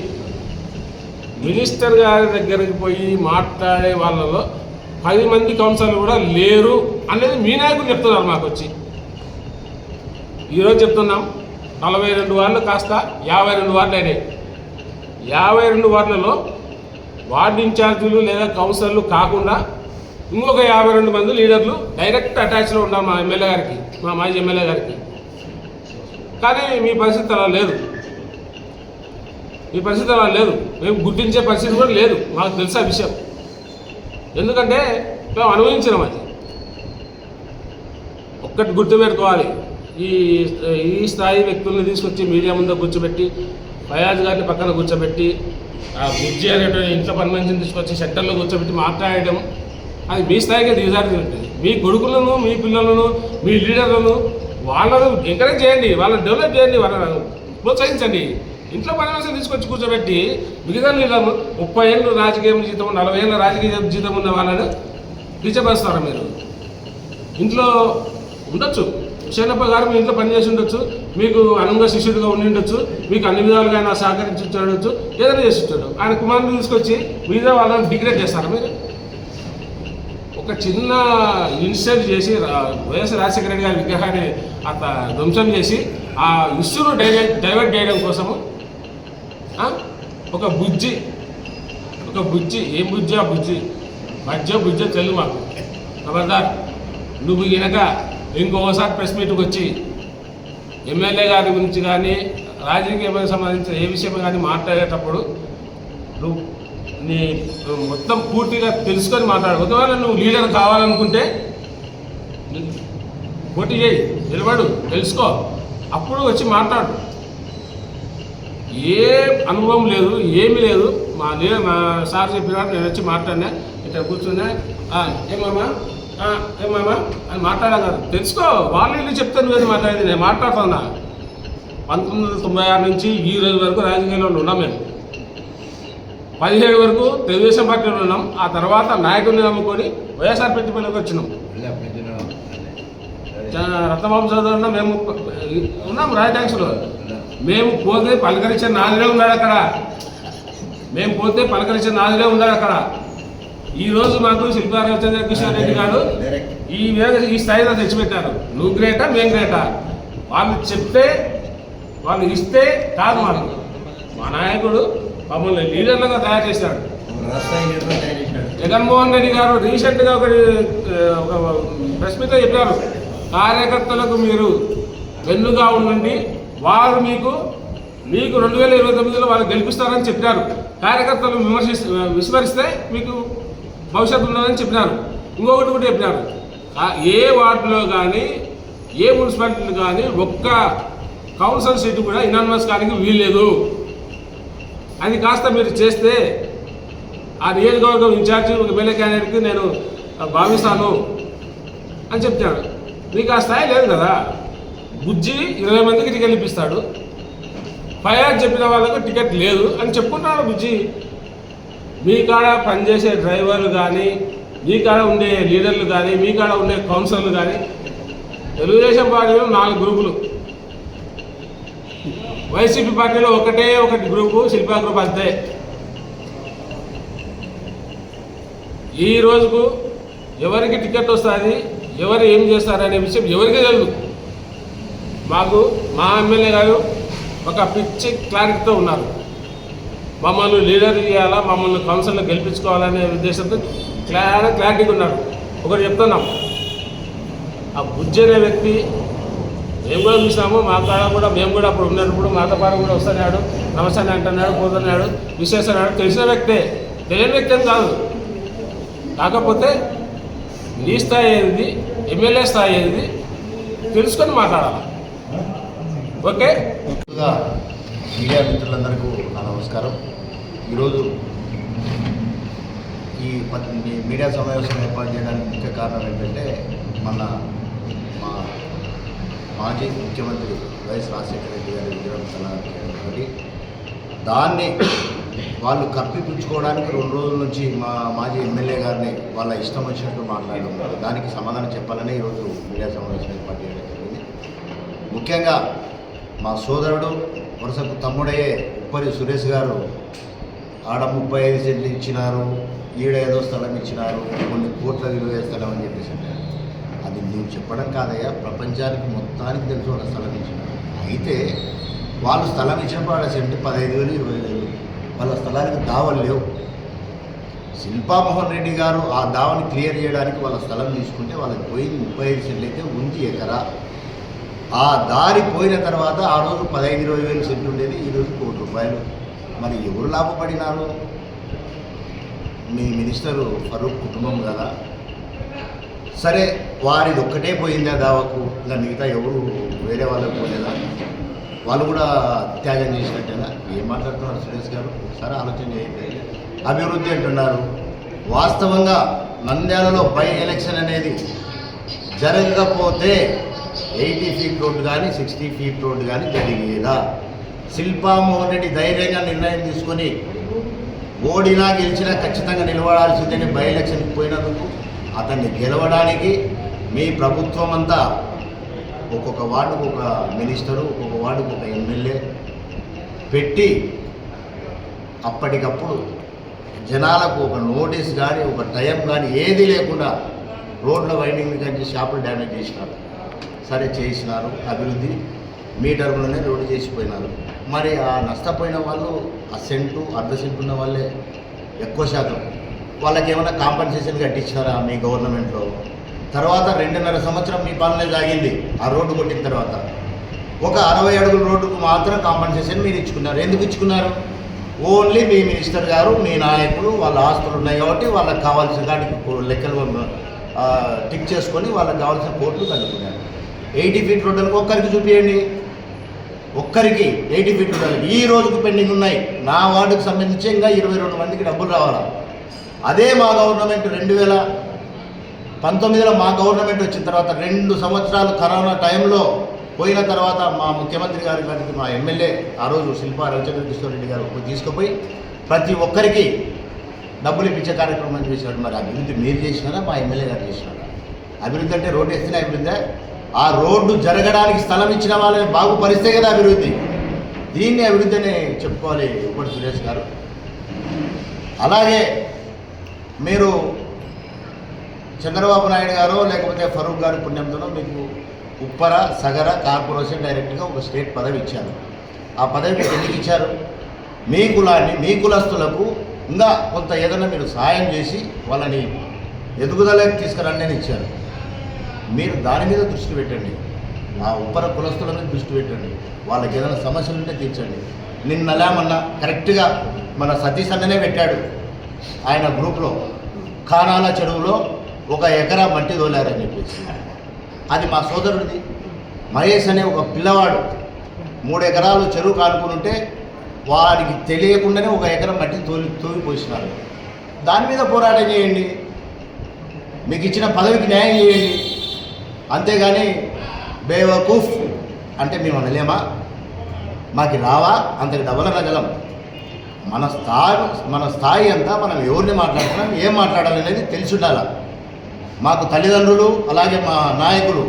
S3: మినిస్టర్ గారి దగ్గరికి పోయి మాట్లాడే వాళ్ళలో 10 మంది కౌన్సిలర్లు కూడా లేరు అనేది మీ నాయకులు చెప్తున్నారు మాకు వచ్చి. ఈరోజు చెప్తున్నాం 42 వార్డులు కాస్త 52 వార్డులు అయినాయి. 52 వార్డులలో వార్డు ఇన్ఛార్జీలు లేదా కౌన్సిలర్లు కాకుండా ఇంకొక 52 మంది లీడర్లు డైరెక్ట్ అటాచ్లో ఉన్నారు మా ఎమ్మెల్యే గారికి, మా మాజీ ఎమ్మెల్యే గారికి. కానీ మీ పరిస్థితి అలా లేదు. మీ పరిస్థితి అలా లేదు. మేము గుర్తించే పరిస్థితి కూడా లేదు. మాకు తెలుసా విషయం. ఎందుకంటే మేము అనుభవించినాం అది. ఒక్కటి గుర్తుపెట్టుకోవాలి, ఈ స్థాయి వ్యక్తుల్ని తీసుకొచ్చి మీడియా ముందు కూర్చోబెట్టి ఫయాజ్ గారిని పక్కన కూర్చోబెట్టి ఆ బుజ్జి అనేటువంటి ఇంట్లో పని మనిషిని తీసుకొచ్చి సెంటర్లో కూర్చోబెట్టి మాట్లాడడం అది మీ స్థాయిగా దిగజారుతుంది. మీ కొడుకులను, మీ పిల్లలను, మీ లీడర్లను వాళ్ళను ఎంకరేజ్ చేయండి, వాళ్ళని డెవలప్ చేయండి, వాళ్ళని ప్రోత్సహించండి. ఇంట్లో పని మనిషిని తీసుకొచ్చి కూర్చోబెట్టి మిగతా లీడర్లు 30 ఏళ్ళు రాజకీయ జీతం, 40 ఏళ్ళ రాజకీయ జీతం ఉన్న వాళ్ళని కించపరుస్తారా మీరు? ఇంట్లో ఉండొచ్చు, శరణప్ప గారు మీ ఇంట్లో పనిచేసి ఉండొచ్చు, మీకు అనుంగా శిష్యుడిగా ఉండి ఉండొచ్చు, మీకు అన్ని విధాలుగా ఆయన సహకరించి ఉండొచ్చు, ఏదైనా చేసి ఉంటాడు. ఆయన కుమారుని తీసుకొచ్చి మీద వాళ్ళని డిగ్రేడ్ చేస్తారా మీరు? ఒక చిన్న ఇన్సిడెంట్ చేసి వైఎస్ రాజశేఖర రెడ్డి గారి విగ్రహాన్ని ధ్వంసం చేసి ఆ ఇష్యూను డైవర్ట్ చేయడం కోసము ఒక బుజ్జి ఏం బుజ్జి? ఆ బుజ్జి బుజ్జో తెలుగు మాకు ఖబర్దార్. నువ్వు గనక ఇంకొకసారి ప్రెస్ మీట్కి వచ్చి ఎమ్మెల్యే గారి గురించి కానీ రాజకీయానికి సంబంధించిన ఏ విషయం కానీ మాట్లాడేటప్పుడు నువ్వు నీ మొత్తం పూర్తిగా తెలుసుకొని మాట్లాడు. ఒకవేళ నువ్వు లీడర్ కావాలనుకుంటే పోటీ చేయి, నిలబడు, తెలుసుకో, అప్పుడు వచ్చి మాట్లాడు. ఏ అనుభవం లేదు, ఏమీ లేదు. మా సార్ చెప్పినాడు, నేను వచ్చి మాట్లాడినా, ఇట్లా కూర్చున్నా, ఏమమ్మా అని మాట్లాడాను కదా. తెలుసుకో, వాళ్ళు చెప్తాను కదా మాట్లాడేది. నేను మాట్లాడుతున్నా 1996 నుంచి ఈ రోజు వరకు రాజకీయాల్లో ఉన్నాం. మేము 17 వరకు తెలుగుదేశం పార్టీలో ఉన్నాం. ఆ తర్వాత నాయకుడిని నమ్ముకొని వైఎస్ఆర్ పెట్టుబడికి వచ్చినాం. రత్నబాబు చదువు మేము ఉన్నాం రాయ్ ట్యాంక్స్లో. మేము పోతే పలకరించే నాదులే ఉన్నాడు అక్కడ. అక్కడ ఈరోజు మాకు శిల్పా రవిచంద్ర రెడ్డి గారు ఈ స్థాయిలో తెచ్చిపెట్టారు. నువ్వు గ్రేటా, మేము గ్రేటా? వాళ్ళు చెప్తే, వాళ్ళు ఇస్తే కాదు. మా నాయకుడు మమ్మల్ని లీడర్లుగా తయారు చేశాడు. జగన్మోహన్ రెడ్డి గారు రీసెంట్గా ఒక ప్రెస్ మీట్లో చెప్పారు, కార్యకర్తలకు మీరు వెన్నుగా ఉండండి, వారు మీకు 2029లో వాళ్ళు గెలిపిస్తారని చెప్పారు. కార్యకర్తలు విస్మరిస్తే మీకు భవిష్యత్తు ఉండదని చెప్పినారు. ఇంకొకటి కూడా చెప్పినారు, ఏ వార్డులో కానీ ఏ మున్సిపాలిటీలు కానీ ఒక్క కౌన్సిల్ సీటు కూడా ఇనానిమస్ కానీ వీల్లేదు. అది కాస్త మీరు చేస్తే ఆ నియోజకవర్గం ఇన్ఛార్జి ఒక ఎమ్మెల్యే క్యాండిడేట్కి నేను భావిస్తాను అని చెప్తాడు. మీకు ఆ స్థాయి లేదు కదా. బుజ్జి 20 మందికి టికెట్ ఇప్పిస్తాడు, ఫైర్ చెప్పిన వాళ్ళకు టికెట్ లేదు అని చెప్పుకుంటున్నాడు బుజ్జి. మీ కాడ పనిచేసే డ్రైవర్లు కానీ, మీ కాడ ఉండే లీడర్లు కానీ, మీ కాడ ఉండే కౌన్సిలర్లు కానీ, తెలుగుదేశం పార్టీలో 4 గ్రూపులు, వైసీపీ పార్టీలో ఒకటే ఒకటి గ్రూపు, శిల్పా గ్రూప్ అంతే. ఈ రోజుకు ఎవరికి టికెట్ వస్తుంది, ఎవరు ఏం చేస్తారనే విషయం ఎవరికీ తెలియదు. మా ఎమ్మెల్యే గారు ఒక పిచ్చి క్లారిటీతో ఉన్నారు. మమ్మల్ని లీడర్ చేయాలా, మమ్మల్ని కౌన్సిల్లో గెలిపించుకోవాలనే ఉద్దేశంతో క్లారిటీగా ఉన్నారు. ఒకటి చెప్తున్నాం, ఆ బుజ్జి అనే వ్యక్తి మేము కూడా చూసినాము. మా కాడ కూడా మేము కూడా అప్పుడు ఉన్నప్పుడు మాతో పాటు కూడా వస్తున్నాడు, నమస్తే అంటున్నాడు, పోతున్నాడు, విశేషన్నాడు. తెలిసిన వ్యక్తే, తెలియని వ్యక్తి అని కాదు. కాకపోతే నీ స్థాయి ఏది, ఎమ్మెల్యే స్థాయి ఏది తెలుసుకొని మాట్లాడాలి. ఓకే.
S4: మీడియా మిత్రులందరికీ నా నమస్కారం. ఈరోజు ఈ మీడియా సమావేశం ఏర్పాటు చేయడానికి ముఖ్య కారణం ఏంటంటే, మా మాజీ ముఖ్యమంత్రి వైఎస్ రాజశేఖర రెడ్డి గారి విగ్రహం తలకి దాన్ని వాళ్ళు కప్పిపుచ్చుకోవడానికి 2 రోజుల నుంచి మా మాజీ ఎమ్మెల్యే గారిని వాళ్ళ ఇష్టం వచ్చినట్టు మాట్లాడడం, దానికి సమాధానం చెప్పాలని ఈరోజు మీడియా సమావేశం ఏర్పాటు చేయడం జరిగింది. ముఖ్యంగా మా సోదరుడు వరుసకు తమ్ముడయ్యే ఉప్పరి సురేష్ గారు ఆడ 35 సెంట్లు ఇచ్చినారు, ఈడ ఏదో స్థలం ఇచ్చినారు, కొన్ని కోట్ల విలువ స్థలం అని చెప్పేసి అంటారు. అది నువ్వు చెప్పడం కాదయ్యా, ప్రపంచానికి మొత్తానికి తెలుసు ఒక స్థలం ఇచ్చినారు. అయితే వాళ్ళు స్థలం ఇచ్చినప్పుడు ఆడ సెంటు 15,000, 20,000. వాళ్ళ స్థలానికి దావలు లేవు. శిల్పామోహన్ రెడ్డి గారు ఆ దావని క్లియర్ చేయడానికి వాళ్ళ స్థలం తీసుకుంటే వాళ్ళకి పోయింది 35 సెంట్లు అయితే ఉంది ఎకరా. ఆ దారి పోయిన తర్వాత ఆ రోజు 15-20 సెంట్లు ఉండేది, ఈరోజు ₹1,00,00,000. మరి ఎవరు లాభపడినారు? మీ మినిస్టరు ఫరూక్ కుటుంబం కదా. సరే, వారిది ఒక్కటే పోయిందా దావకు, ఇలా మిగతా ఎవరు వేరే వాళ్ళకు పోలేదా? వాళ్ళు కూడా త్యాగం చేసినట్టేనా? ఏం మాట్లాడుతున్నారు సురేష్ గారు? ఒకసారి ఆలోచన చేయండి. అభివృద్ధి అంటున్నారు. వాస్తవంగా నంద్యాలలో బై ఎలక్షన్ అనేది జరగకపోతే 80 ఫీట్ రోడ్డు కానీ 60 ఫీట్ రోడ్డు కానీ జరిగేదా? శిల్పా మోహన్ రెడ్డి ధైర్యంగా నిర్ణయం తీసుకొని ఓడినా గెలిచినా ఖచ్చితంగా నిలబడాల్సిందని బై ఎలక్షన్కి పోయినందుకు అతన్ని గెలవడానికి మీ ప్రభుత్వం అంతా ఒక్కొక్క వార్డుకు ఒక మినిస్టరు, ఒక్కొక్క వార్డుకు ఒక ఎమ్మెల్యే పెట్టి అప్పటికప్పుడు జనాలకు ఒక నోటీస్ కానీ ఒక టైం కానీ ఏది లేకుండా రోడ్ల వైండింగ్ కానీ షాపులు డ్యామేజ్ చేసినారు. సరే చేసినారు, అభివృద్ధి మీటర్లోనే రోడ్డు చేసిపోయినారు. మరి ఆ నష్టపోయిన వాళ్ళు ఆ సెంటు అర్ధ సెంటు ఉన్న వాళ్ళే ఎక్కువ శాతం. వాళ్ళకి ఏమైనా కాంపన్సేషన్ కట్టించారా మీ గవర్నమెంట్లో? తర్వాత 2.5 సంవత్సరం మీ పాలనే సాగింది. ఆ రోడ్డు కొట్టిన తర్వాత ఒక 60 అడుగుల రోడ్డుకు మాత్రం కాంపన్సేషన్ మీరు ఇచ్చుకున్నారు. ఎందుకు ఇచ్చుకున్నారు? ఓన్లీ మీ మినిస్టర్ గారు, మీ నాయకులు, వాళ్ళ ఆస్తులు ఉన్నాయి కాబట్టి వాళ్ళకి కావాల్సిన కాటికి లెక్కలు టిక్ చేసుకొని వాళ్ళకి కావాల్సిన కోట్లు కలుపుకున్నారు. 80 ఫీట్ రోడ్డులకు ఒక్కరికి చూపించండి, ఒక్కరికి 80 ఫీట్ రోడ్డులకు ఈ రోజుకు పెండింగ్ ఉన్నాయి. నా వార్డుకు సంబంధించి ఇంకా 22 మందికి డబ్బులు రావాలా. అదే మా గవర్నమెంట్ 2019లో మా గవర్నమెంట్ వచ్చిన తర్వాత 2 సంవత్సరాలు కరోనా టైంలో పోయిన తర్వాత మా ముఖ్యమంత్రి గారికి మా ఎమ్మెల్యే ఆ రోజు శిల్పా రవిచంద్రకిషోర్ గారు తీసుకుపోయి ప్రతి ఒక్కరికి డబ్బులు ఇప్పించే కార్యక్రమం చేశాడు. మరి అభివృద్ధి మీరు చేసినారా, మా ఎమ్మెల్యే గారు చేసినారా? అభివృద్ధి అంటే రోడ్డు వేస్తేనే అభివృద్ధి. ఆ రోడ్డు జరగడానికి స్థలం ఇచ్చిన వాళ్ళని బాగుపరిస్తే కదా అభివృద్ధి. దీన్ని అభివృద్ధి అని చెప్పుకోవాలి ఉప్పటి సురేష్ గారు. అలాగే మీరు చంద్రబాబు నాయుడు గారు లేకపోతే ఫరూక్ గారి పుణ్యంతోనో మీకు ఉప్పర సగర కార్పొరేషన్ డైరెక్ట్గా ఒక స్టేట్ పదవి ఇచ్చారు. ఆ పదవి మీకు ఎందుకు ఇచ్చారు? మీ కులాన్ని, మీ కులస్తులకు ఇంకా కొంత ఏదైనా మీరు సహాయం చేసి వాళ్ళని ఎదుగుదలకి తీసుకురండి అని ఇచ్చారు. మీరు దాని మీద దృష్టి పెట్టండి. ఆ ఉప్పర కులస్తుల మీద దృష్టి పెట్టండి. వాళ్ళకి ఏదైనా సమస్యలు ఉంటే తీర్చండి. నిన్నలేమన్నా కరెక్ట్గా మన సతీష్ అన్ననే పెట్టాడు ఆయన గ్రూప్లో, కానాల చెరువులో 1 ఎకరా మట్టి తోలారని చెప్పేసి. అది మా సోదరుడిది మహేష్ అనే ఒక పిల్లవాడు 3 ఎకరాలు చెరువు కానుకుని ఉంటే వాడికి తెలియకుండానే 1 ఎకరం మట్టి తోగిపోసినారు. దాని మీద పోరాటం చేయండి, మీకు ఇచ్చిన పదవికి న్యాయం చేయండి. అంతేగాని బేవకూఫ్ అంటే మేము అనలేమా? మాకు రావా? అంతకు డబల్ అనగలం. మన స్థాయి అంతా మనం ఎవరిని మాట్లాడుతున్నాం, ఏం మాట్లాడాలి అనేది తెలిసి ఉండాలి. మాకు తల్లిదండ్రులు అలాగే మా నాయకులు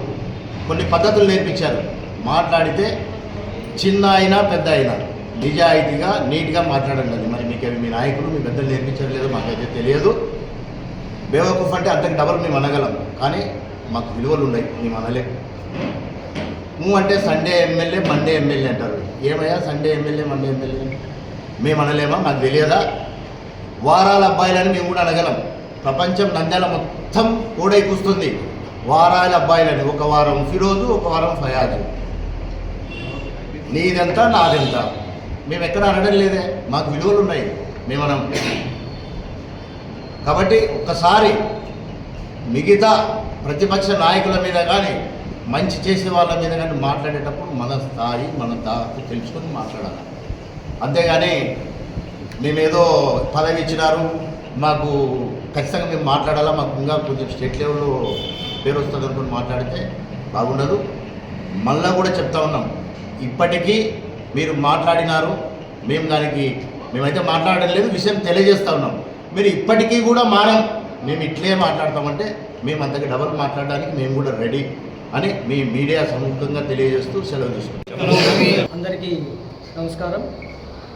S4: కొన్ని పద్ధతులు నేర్పించారు. మాట్లాడితే చిన్న అయినా పెద్ద అయినా నిజాయితీగా నీట్గా మాట్లాడండి. మరి మీకు మీ నాయకులు మీ పెద్దలు నేర్పించడం లేదో మాకైతే తెలియదు. బేవకూఫ్ అంటే అంతకు డబల్ మేము అనగలం, కానీ మాకు విలువలు ఉన్నాయి, మేము అనలేం. అంటే సండే ఎమ్మెల్యే మండే ఎమ్మెల్యే అంటారు. ఏమయ్యా సండే ఎమ్మెల్యే మండే ఎమ్మెల్యే మేము అనలేమా? మాకు తెలియదా? వారాల అబ్బాయిలని మేము కూడా అనగలం. ప్రపంచం నంద్యాల మొత్తం కూడై కూస్తుంది వారాల అబ్బాయిలని. 1 వారం ఫిరోజు, 1 వారం ఫయాజు. నీదెంత నాదెంత మేము ఎక్కడ అనడం లేదే. మాకు విలువలు ఉన్నాయి, మేమనం. కాబట్టి ఒక్కసారి మిగతా ప్రతిపక్ష నాయకుల మీద కానీ మంచి చేసే వాళ్ళ మీద కానీ మాట్లాడేటప్పుడు మన స్థాయి మన దాపు తెలుసుకొని మాట్లాడాలి. అంతేగాని మేమేదో పదవి ఇచ్చినారు మాకు ఖచ్చితంగా మేము మాట్లాడాలా, మాకు ఇంకా కొంచెం స్టేట్ లెవెల్లో పేరు వస్తుంది అనుకుని మాట్లాడితే బాగుండదు. మళ్ళా కూడా చెప్తా ఉన్నాం, ఇప్పటికీ మీరు మాట్లాడినారు, మేమైతే మాట్లాడడం లేదు, విషయం తెలియజేస్తూ ఉన్నాం. మీరు ఇప్పటికీ కూడా మేము ఇట్లే మాట్లాడతామంటే మేము అంతగా డబల్ మాట్లాడడానికి మేము కూడా రెడీ అని మీ మీడియా సముఖంగా తెలియజేస్తూ సెలవు తీసుకుంటాం.
S5: అందరికీ నమస్కారం.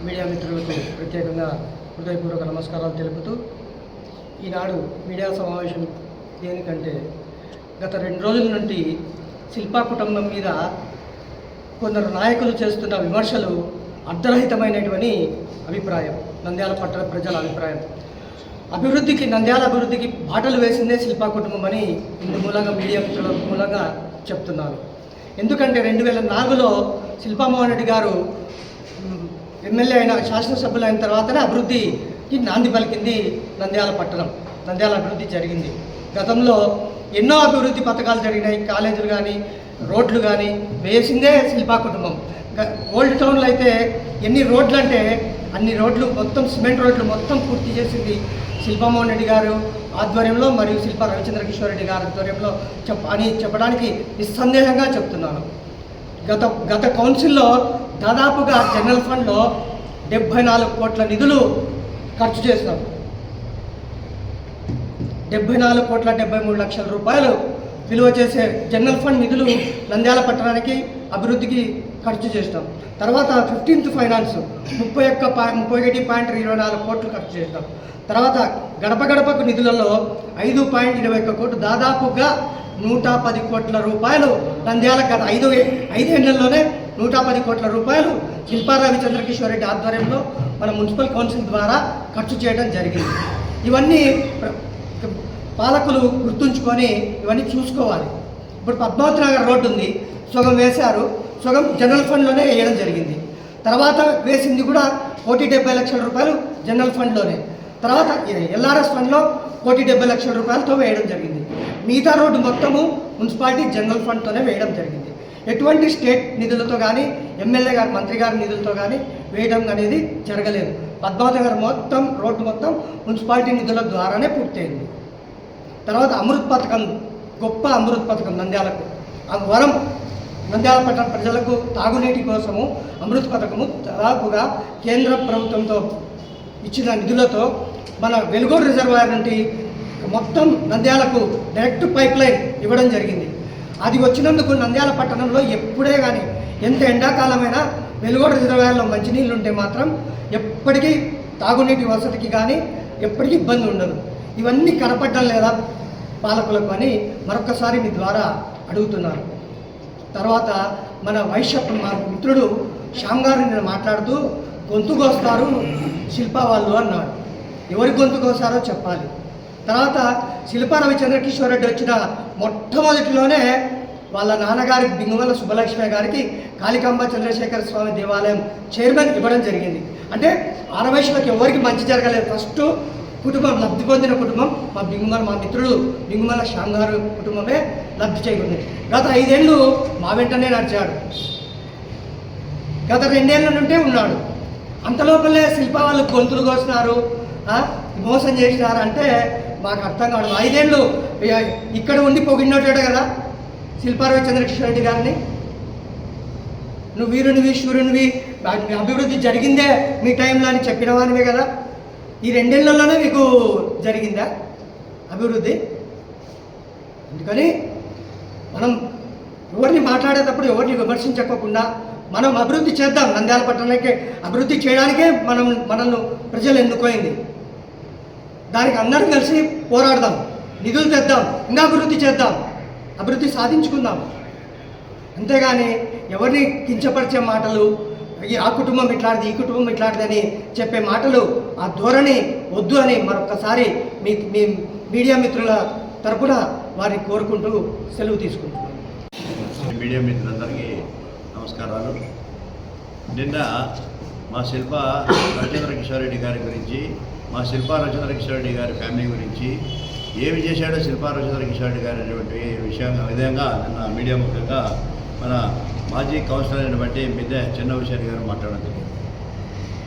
S5: మీడియా మిత్రులకు ప్రత్యేకంగా హృదయపూర్వక నమస్కారాలు తెలుపుతూ, ఈనాడు మీడియా సమావేశం దేనికంటే గత 2 రోజుల నుండి శిల్పా కుటుంబం మీద కొందరు నాయకులు చేస్తున్న విమర్శలు అర్ధరహితమైనటువంటి అభిప్రాయం, నంద్యాల పట్టణ ప్రజల అభిప్రాయం. నంద్యాల అభివృద్ధికి బాటలు వేసిందే శిల్పా కుటుంబం అని ఇందు మూలంగా మీడియా మిత్రుల మూలంగా చెప్తున్నాను. ఎందుకంటే 2004లో శిల్పా మోహన్ రెడ్డి గారు ఎమ్మెల్యే అయిన శాసనసభ్యులు అయిన తర్వాతనే అభివృద్ధికి నాంది పలికింది నంద్యాల పట్టణం. నంద్యాల అభివృద్ధి జరిగింది. గతంలో ఎన్నో అభివృద్ధి పథకాలు జరిగినాయి. కాలేజీలు కానీ రోడ్లు కానీ వేసిందే శిల్పా కుటుంబం. ఓల్డ్ టౌన్లో అయితే ఎన్ని రోడ్లు అంటే అన్ని రోడ్లు మొత్తం సిమెంట్ రోడ్లు మొత్తం పూర్తి చేసింది శిల్పామోహన్ రెడ్డి గారు ఆధ్వర్యంలో మరియు శిల్పా రవిచంద్ర కిషోర్ రెడ్డి గారి ఆధ్వర్యంలో చెప్పడానికి నిస్సందేహంగా చెప్తున్నాను. గత కౌన్సిల్లో దాదాపుగా జనరల్ ఫండ్లో 74 కోట్ల నిధులు ఖర్చు చేసినాం. 74,73,00,000 రూపాయలు విలువ చేసే జనరల్ ఫండ్ నిధులు నంద్యాల పట్టణానికి అభివృద్ధికి ఖర్చు చేసినాం. తర్వాత 15th ఫైనాన్స్ 31.24 కోట్లు ఖర్చు చేసినాం. తర్వాత గడప గడపకు నిధులలో 5.21 కోట్లు, దాదాపుగా 110 కోట్ల రూపాయలు నంద్యాల గత ఐదేళ్లలోనే 110 కోట్ల రూపాయలు శిల్పా రవిచంద్ర కిషోర్ రెడ్డి ఆధ్వర్యంలో మన మున్సిపల్ కౌన్సిల్ ద్వారా ఖర్చు చేయడం జరిగింది. ఇవన్నీ పాలకులు గుర్తుంచుకొని ఇవన్నీ చూసుకోవాలి. ఇప్పుడు పద్మావతి నగర్ రోడ్డు ఉంది, సగం వేశారు, సగం జనరల్ ఫండ్లోనే వేయడం జరిగింది. తర్వాత వేసింది కూడా 1,70,00,000 రూపాయలు జనరల్ ఫండ్లోనే. తర్వాత ఎల్ఆర్ఎస్ ఫండ్లో 1,70,00,000 రూపాయలతో వేయడం జరిగింది. మిగతా రోడ్డు మొత్తము మున్సిపాలిటీ జనరల్ ఫండ్తోనే వేయడం జరిగింది. ఎటువంటి స్టేట్ నిధులతో కానీ ఎమ్మెల్యే గారు మంత్రి గారి నిధులతో కానీ వేయడం అనేది జరగలేదు. పద్మావతి గారు మొత్తం రోడ్డు మొత్తం మున్సిపాలిటీ నిధుల ద్వారానే పూర్తయింది. తర్వాత అమృత్ పథకం, గొప్ప అమృత్ పథకం నంద్యాలకు వరం. నంద్యాల పట్టణ ప్రజలకు తాగునీటి కోసము అమృత్ పథకము దాదాపుగా కేంద్ర ప్రభుత్వంతో ఇచ్చిన నిధులతో మన వెలుగోడు రిజర్వాయర్ నుండి మొత్తం నంద్యాలకు డైరెక్ట్ పైప్ లైన్ ఇవ్వడం జరిగింది. అది వచ్చినందుకు నంద్యాల పట్టణంలో ఎప్పుడే కానీ ఎంత ఎండాకాలమైనా వెలుగోడు రిజర్వాయర్లో మంచినీళ్ళు ఉంటే మాత్రం ఎప్పటికీ తాగునీటి వసతికి కానీ ఎప్పటికీ ఇబ్బంది ఉండదు. ఇవన్నీ కనపడడం లేదా పాలకులకు అని మరొకసారి మీ ద్వారా అడుగుతున్నాను. తర్వాత మన మా మిత్రుడు శ్యామ్ గారు నేను మాట్లాడుతూ గొంతు కోస్తారు శిల్పా వాళ్ళు అన్నాడు. ఎవరి గొంతు కోసారో చెప్పాలి. తర్వాత శిల్పా రవిచంద్ర కిషోర్ రెడ్డి వచ్చిన మొట్టమొదటిలోనే వాళ్ళ నాన్నగారి బింగుమల సుబ్బలక్ష్మి గారికి కాళికాంబ చంద్రశేఖర స్వామి దేవాలయం చైర్మన్ ఇవ్వడం జరిగింది. అంటే ఆరవయసులకు ఎవరికి మంచి జరగలేదు. ఫస్ట్ కుటుంబం లబ్ధి పొందిన కుటుంబం మా మిత్రుడు బింగుమల శ్యామ్ గారు కుటుంబమే లబ్ధి చేకూరింది. గత 5 ఏళ్ళు మా వెంటనే నడిచాడు. గత 2 ఏళ్ళ నుండే ఉన్నాడు. అంతలోపలే శిల్పా వాళ్ళు గొంతులు కోస్తున్నారు, మోసం చేసినారు అంటే మాకు అర్థం కాదు. 5 ఏళ్ళు ఇక్కడ ఉండి పొగిడినట్టాడు కదా శిల్పా రవిచంద్ర కిషోర్ రెడ్డి గారిని. నువ్వు వీరునివి శూరునివి, అభివృద్ధి జరిగిందే మీ టైంలో అని చెప్పిన వానివే కదా. ఈ 2 ఏళ్లలోనే మీకు జరిగిందా అభివృద్ధి? అందుకని మనం ఎవరిని మాట్లాడేటప్పుడు ఎవరిని విమర్శించకోకుండా మనం అభివృద్ధి చేద్దాం. నంద్యాల పట్టణానికి అభివృద్ధి చేయడానికే మనల్ని ప్రజలు ఎన్నుకోయింది. దానికి అందరం కలిసి పోరాడదాం, నిధులు తెద్దాం, ఇంకా అభివృద్ధి చేద్దాం, అభివృద్ధి సాధించుకుందాం. అంతేగాని ఎవరిని కించపరిచే మాటలు, ఆ కుటుంబం ఇట్లాంటిది ఈ కుటుంబం ఇట్లాంటిది అని చెప్పే మాటలు, ఆ ధోరణి వద్దు అని మరొకసారి మీ మీడియా మిత్రుల తరపున వారిని కోరుకుంటూ సెలవు తీసుకుంటున్నాను.
S6: మీడియా మిత్రులందరికీ నమస్కారాలు. నిన్న మా శిల్పా రవిచంద్ర కిషోర్ రెడ్డి గారి గురించి, మా శిల్పా రవిచంద్ర కిషోర్ రెడ్డి గారి ఫ్యామిలీ గురించి ఏమి చేశాడో శిల్పా రవిచంద్ర కిషోర్ రెడ్డి గారి అనేటువంటి విధంగా నిన్న మీడియా ముఖ్యంగా మన మాజీ కౌన్సిలర్ అయినటువంటి మిద్దె చెన్నవిశ్వరి గారు మాట్లాడడం జరిగింది.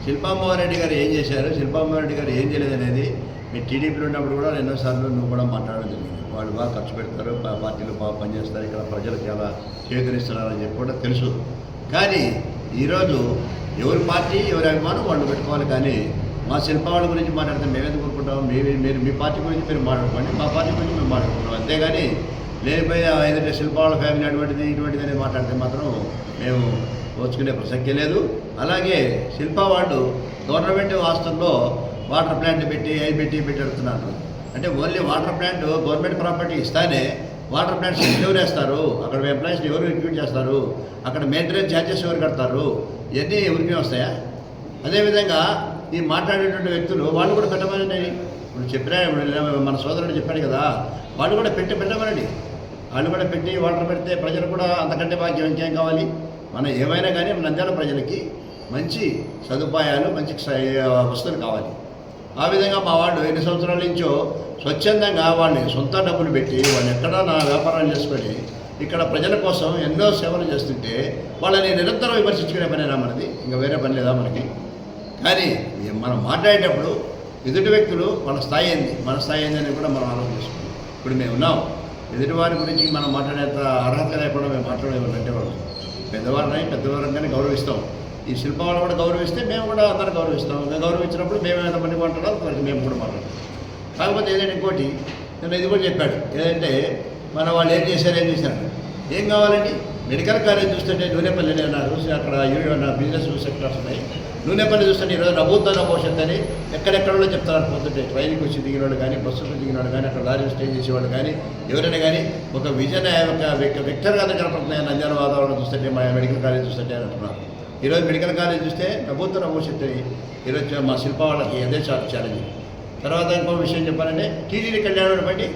S6: శిల్పామోహన్ రెడ్డి గారు ఏం చేశారు, శిల్పామోహన్ రెడ్డి గారు ఏం చేయలేదు అనేది మీరు టీడీపీలో ఉన్నప్పుడు కూడా ఎన్నోసార్లు నువ్వు కూడా మాట్లాడడం జరిగింది. వాళ్ళు బాగా ఖర్చు పెడతారు, పార్టీలు బాగా పనిచేస్తారు, ఇక్కడ ప్రజలు చాలా చేకరిస్తున్నారని చెప్పి కూడా తెలుసు. కానీ ఈరోజు ఎవరి పార్టీ ఎవరి అభిమానం వాళ్ళు పెట్టుకోవాలి. కానీ మా శిల్ప వాళ్ళ గురించి మాట్లాడితే మేమెందుకు కోరుకుంటాం? మీరు మీ పార్టీ గురించి మీరు మాట్లాడుకోండి, మా పార్టీ గురించి మేము మాట్లాడుకుంటాం. అంతేగాని లేనిపోయి ఏదంటే శిల్ప వాళ్ళ ఫ్యామిలీ అటువంటిది ఇటువంటిది అనేది మాట్లాడితే మాత్రం మేము ఓర్చుకునే ప్రసక్తే లేదు. అలాగే శిల్ప వాళ్ళు గవర్నమెంట్ ఆస్తుల్లో వాటర్ ప్లాంట్ పెట్టి పెట్టి అడుగుతున్నారు. అంటే only water plant government property ఇస్తానే వాటర్ ప్లాంట్స్ ఎవరు వేస్తారు, అక్కడ ఎంప్లాయీస్ని ఎవరు రిక్రూట్ చేస్తారు, అక్కడ మెయింటెనెన్స్ ఛార్జెస్ ఎవరు కడతారు, ఇవన్నీ ఎవరికి వస్తాయా? అదేవిధంగా ఈ మాట్లాడేటువంటి వ్యక్తులు వాళ్ళు కూడా పెట్టమనండి. ఇప్పుడు చెప్పినా మన సోదరుడు చెప్పాడు కదా, వాళ్ళు కూడా పెట్టమనండి. వాళ్ళు కూడా పెట్టి వాటర్ పెడితే ప్రజలు కూడా అంతకంటే భాగ్యం ఇంకేం కావాలి? మనం ఏమైనా కానీ నంద్యాల ప్రజలకి మంచి సదుపాయాలు, మంచి వస్తువులు కావాలి. ఆ విధంగా మా వాళ్ళు ఎన్ని సంవత్సరాల నుంచో స్వచ్ఛందంగా వాళ్ళని సొంత డబ్బులు పెట్టి వాళ్ళు ఎక్కడా నా వ్యాపారాలు చేసుకొని ఇక్కడ ప్రజల కోసం ఎన్నో సేవలు చేస్తుంటే వాళ్ళని నిరంతరం విమర్శించుకునే పనేనా మనది, ఇంకా వేరే పని లేదా మనకి. కానీ మనం మాట్లాడేటప్పుడు ఎదుటి వ్యక్తులు వాళ్ళ స్థాయి ఏంది, మన స్థాయి ఏంది అని కూడా మనం ఆలోచించుకోవాలి. ఇప్పుడు మేము ఉన్నాం, ఎదుటివారి గురించి మనం మాట్లాడేంత అర్హత లేకుండా మేము మాట్లాడేవాళ్ళంటే వాళ్ళు పెద్దవారిని గౌరవిస్తాం. ఈ శిల్ప వాళ్ళు కూడా గౌరవిస్తే మేము కూడా అందరూ గౌరవిస్తాం. మేము గౌరవించినప్పుడు మేము ఎంతమంది మాట్లాడాలి వారికి మేము కూడా మాట్లాడతాం. కాకపోతే ఏదైనా ఇంకోటి నేను ఇది కూడా చెప్పాడు, ఏదంటే మన వాళ్ళు ఏం చేశారు ఏం కావాలండి, మెడికల్ కాలేజ్ చూస్తుంటే నూనెపల్లి అన్నారు, అక్కడ బిజినెస్ సెక్టర్స్ ఉన్నాయి. నూనెపల్లి చూస్తుంటే ఈరోజు నభూతన భవిష్యత్ అని ఎక్కడెక్కడో చెప్తారు. పోతుంటే ట్రైన్కి వచ్చి దిగిన వాళ్ళు కానీ, బస్సుకు దిగిన వాళ్ళు కానీ, అక్కడ లారీ స్టే చేసేవాళ్ళు కానీ, ఎవరైనా కానీ ఒక విజన్ ఒక వెక్టర్గా కనపడుతున్నాయి. నంద్యాల వాతావరణం చూస్తుంటే మా మెడికల్ కాలేజ్ చూస్తుంటే అని అంటున్నారు. ఈరోజు మెడికల్ కాలేజ్ చూస్తే నభూతన భవిష్యత్తు అని ఈరోజు మా శిల్ప వాళ్ళకి అదే ఛాలెంజ్. తర్వాత ఇంకో విషయం చెప్పాలంటే టీటీడీ కళ్యాణం బట్టి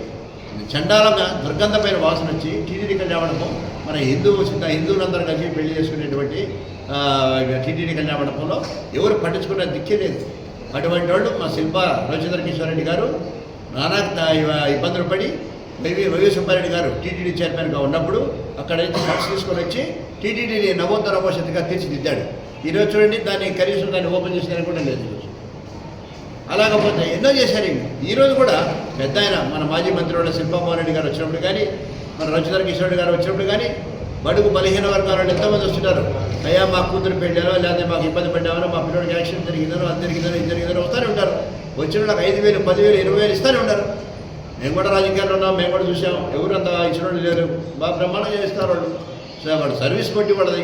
S6: చండాలంగా దుర్గంధమైన వాసన వచ్చి టీటీడీ కళ్యాణం మన హిందువులందరూ కలిసి పెళ్లి చేసుకునేటువంటి టీటీడీ కళ్యాణంలో ఎవరు పట్టించుకున్న దిక్కే లేదు. అటువంటి వాళ్ళు మా శిల్ప రాజేంద్ర కిషోర్ రెడ్డి గారు నానా ఇబ్బందులు పడి వైవి సుబ్బారెడ్డి గారు టీటీడీ చైర్మన్గా ఉన్నప్పుడు అక్కడ ఫండ్స్ తీసుకొని వచ్చి టీటీడీని నవోత్తర భవిష్యత్తుగా తీర్చిదిద్దాడు. ఈరోజు చూడండి, దాన్ని కనీసం దాన్ని ఓపెన్ చేసేదానికి కూడా లేదు. అలాగపోతే ఎన్నో చేశారు. ఈరోజు కూడా పెద్ద ఆయన మన మాజీ మంత్రి శిల్పామోహన్ రెడ్డి గారు వచ్చినప్పుడు కానీ, మన రాజేంద్ర కిషోర్ రెడ్డి గారు వచ్చినప్పుడు కానీ బడుగు బలహీన వర్గాల వాళ్ళు ఎంతోమంది వస్తున్నారు. అయ్యా మా కూతురు పెళ్ళారో లేకపోతే మాకు ఇబ్బంది పడ్డామో, మా పిల్లడికి యాక్సిడెంట్ జరిగిందనో, అది జరిగిందనో, ఇది జరిగిందనో వస్తూనే ఉంటారు. వచ్చిన వాళ్ళకి 5,000, 10,000, 20,000 ఇస్తూనే ఉంటారు. మేము కూడా రాజకీయాల్లో ఉన్నాం, మేము కూడా చూసాం. ఎవరంతా ఇచ్చిన వాళ్ళు లేరు, బాగా బ్రహ్మాండంగా చేస్తారు వాళ్ళు. సో వాడు సర్వీస్ కొట్టి వాళ్ళది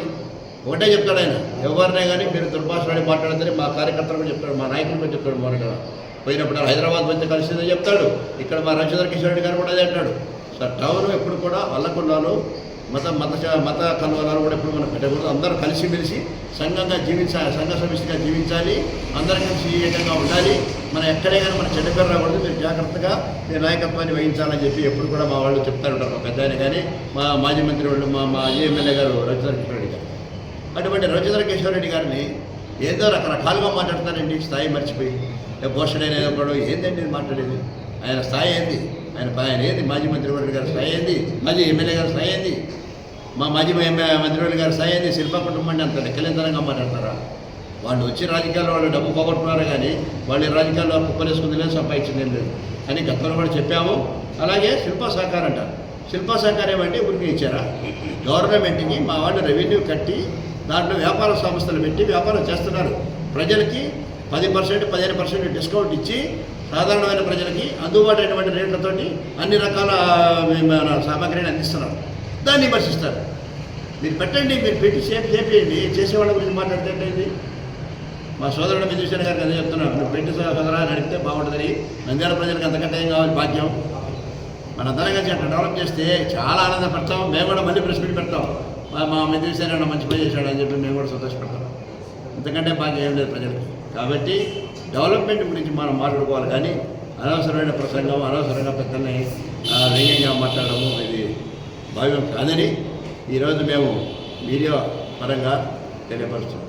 S6: ఒకటే చెప్తాడు ఆయన, ఎవరినే కానీ మీరు దుర్భాషలాడి మాట్లాడతారని మా కార్యకర్తలు కూడా చెప్తాడు, మా నాయకులు కూడా చెప్తాడు. మొన్న పోయినప్పుడు హైదరాబాద్ మధ్య కలిసిందని చెప్తాడు. ఇక్కడ మా రాజేంద్ర కిషోర్ రెడ్డి గారు కూడా అదే అంటాడు. సో టౌన్ ఎప్పుడు కూడా వల్లకున్నాను మత కలవరాలు కూడా ఎప్పుడు మనం పెట్టకూడదు. అందరూ కలిసిమెలిసి సంఘంగా సంఘ సమిష్టిగా జీవించాలి. అందరూ కలిసి ఏకంగా ఉండాలి. మనం ఎక్కడే కానీ మన చెడ్డ పేరు రాకూడదు. మీరు జాగ్రత్తగా మీ నాయకత్వాన్ని వహించాలని చెప్పి ఎప్పుడు కూడా మా వాళ్ళు చెప్తూ ఉంటారు. మా పెద్ద ఆయన కానీ, మా మాజీ మంత్రి వాళ్ళు, మా మాజీ ఎమ్మెల్యే గారు రాజేంద్ర కిషోర్ రెడ్డి గారు. అటువంటి రాజేంద్ర కిషోర్ రెడ్డి గారిని ఏదో రకరకాలుగా మాట్లాడతారండి, స్థాయి మర్చిపోయి. భూషణైన ఒకడు ఏంటండి మాట్లాడేది, ఆయన స్థాయి ఏంది, ఆయన ఏంది, మాజీ మంత్రివర్యుడు గారి స్థాయి ఏంది, మాజీ ఎమ్మెల్యే గారి స్థాయి ఏంది, మా మాజీ మంత్రివర్యుడు గారి స్థాయి ఏంది. శిల్ప కుటుంబాన్ని అంత లెక్కలేతనంగా మాట్లాడతారా? వాళ్ళు వచ్చి రాజకీయాల్లో వాళ్ళు డబ్బు పోగొట్టుకున్నారు కానీ వాళ్ళు రాజకీయాల్లో కుప్పలేసుకుంది లేదు, సంపాదించింది లేదు అని గతంలో కూడా చెప్పాము. అలాగే శిల్పా సహకారం అంటారు. శిల్పా సహకారం అంటే ఊరికి ఇచ్చారా? గవర్నమెంట్కి మా వాళ్ళు రెవెన్యూ కట్టి దాంట్లో వ్యాపార సంస్థలు పెట్టి వ్యాపారం చేస్తున్నారు. ప్రజలకి 10%, 15% డిస్కౌంట్ ఇచ్చి సాధారణమైన ప్రజలకి అందుబాటైనటువంటి రేట్లతోటి అన్ని రకాల సామాగ్రిని అందిస్తున్నారు. దాన్ని విమర్శిస్తారు. మీరు పెట్టండి, మీరు పెట్టి సేఫ్ చేయండి. చేసేవాళ్ళ గురించి మాట్లాడితే మా సోదరుడు విజయసేన గారికి అదే చెప్తున్నాను, నువ్వు పెట్టి సోదరా అడిగితే బాగుంటుందని. నంద్యాల ప్రజలకు అంతకంటే ఏం కావాలి భాగ్యం. మనందరం కలిసి అట్లా డెవలప్ చేస్తే చాలా ఆనందపడతాం. మేము కూడా మళ్ళీ ప్రెస్ మీట్ పెడతాం, మా విజయసేన మంచి పని చేశాడు అని చెప్పి మేము కూడా సంతోషపడతాం. ఇంతకంటే భాగ్యం ఏం లేదు ప్రజలకి. కాబట్టి డెవలప్మెంట్ గురించి మనం మాట్లాడుకోవాలి కానీ అనవసరమైన ప్రసంగం, అనవసరంగా పెద్దల్ని వ్యంగ్యంగా మాట్లాడము ఇది భావ్యం కాదని ఈరోజు మేము మీడియా పరంగా తెలియపరుస్తున్నాం.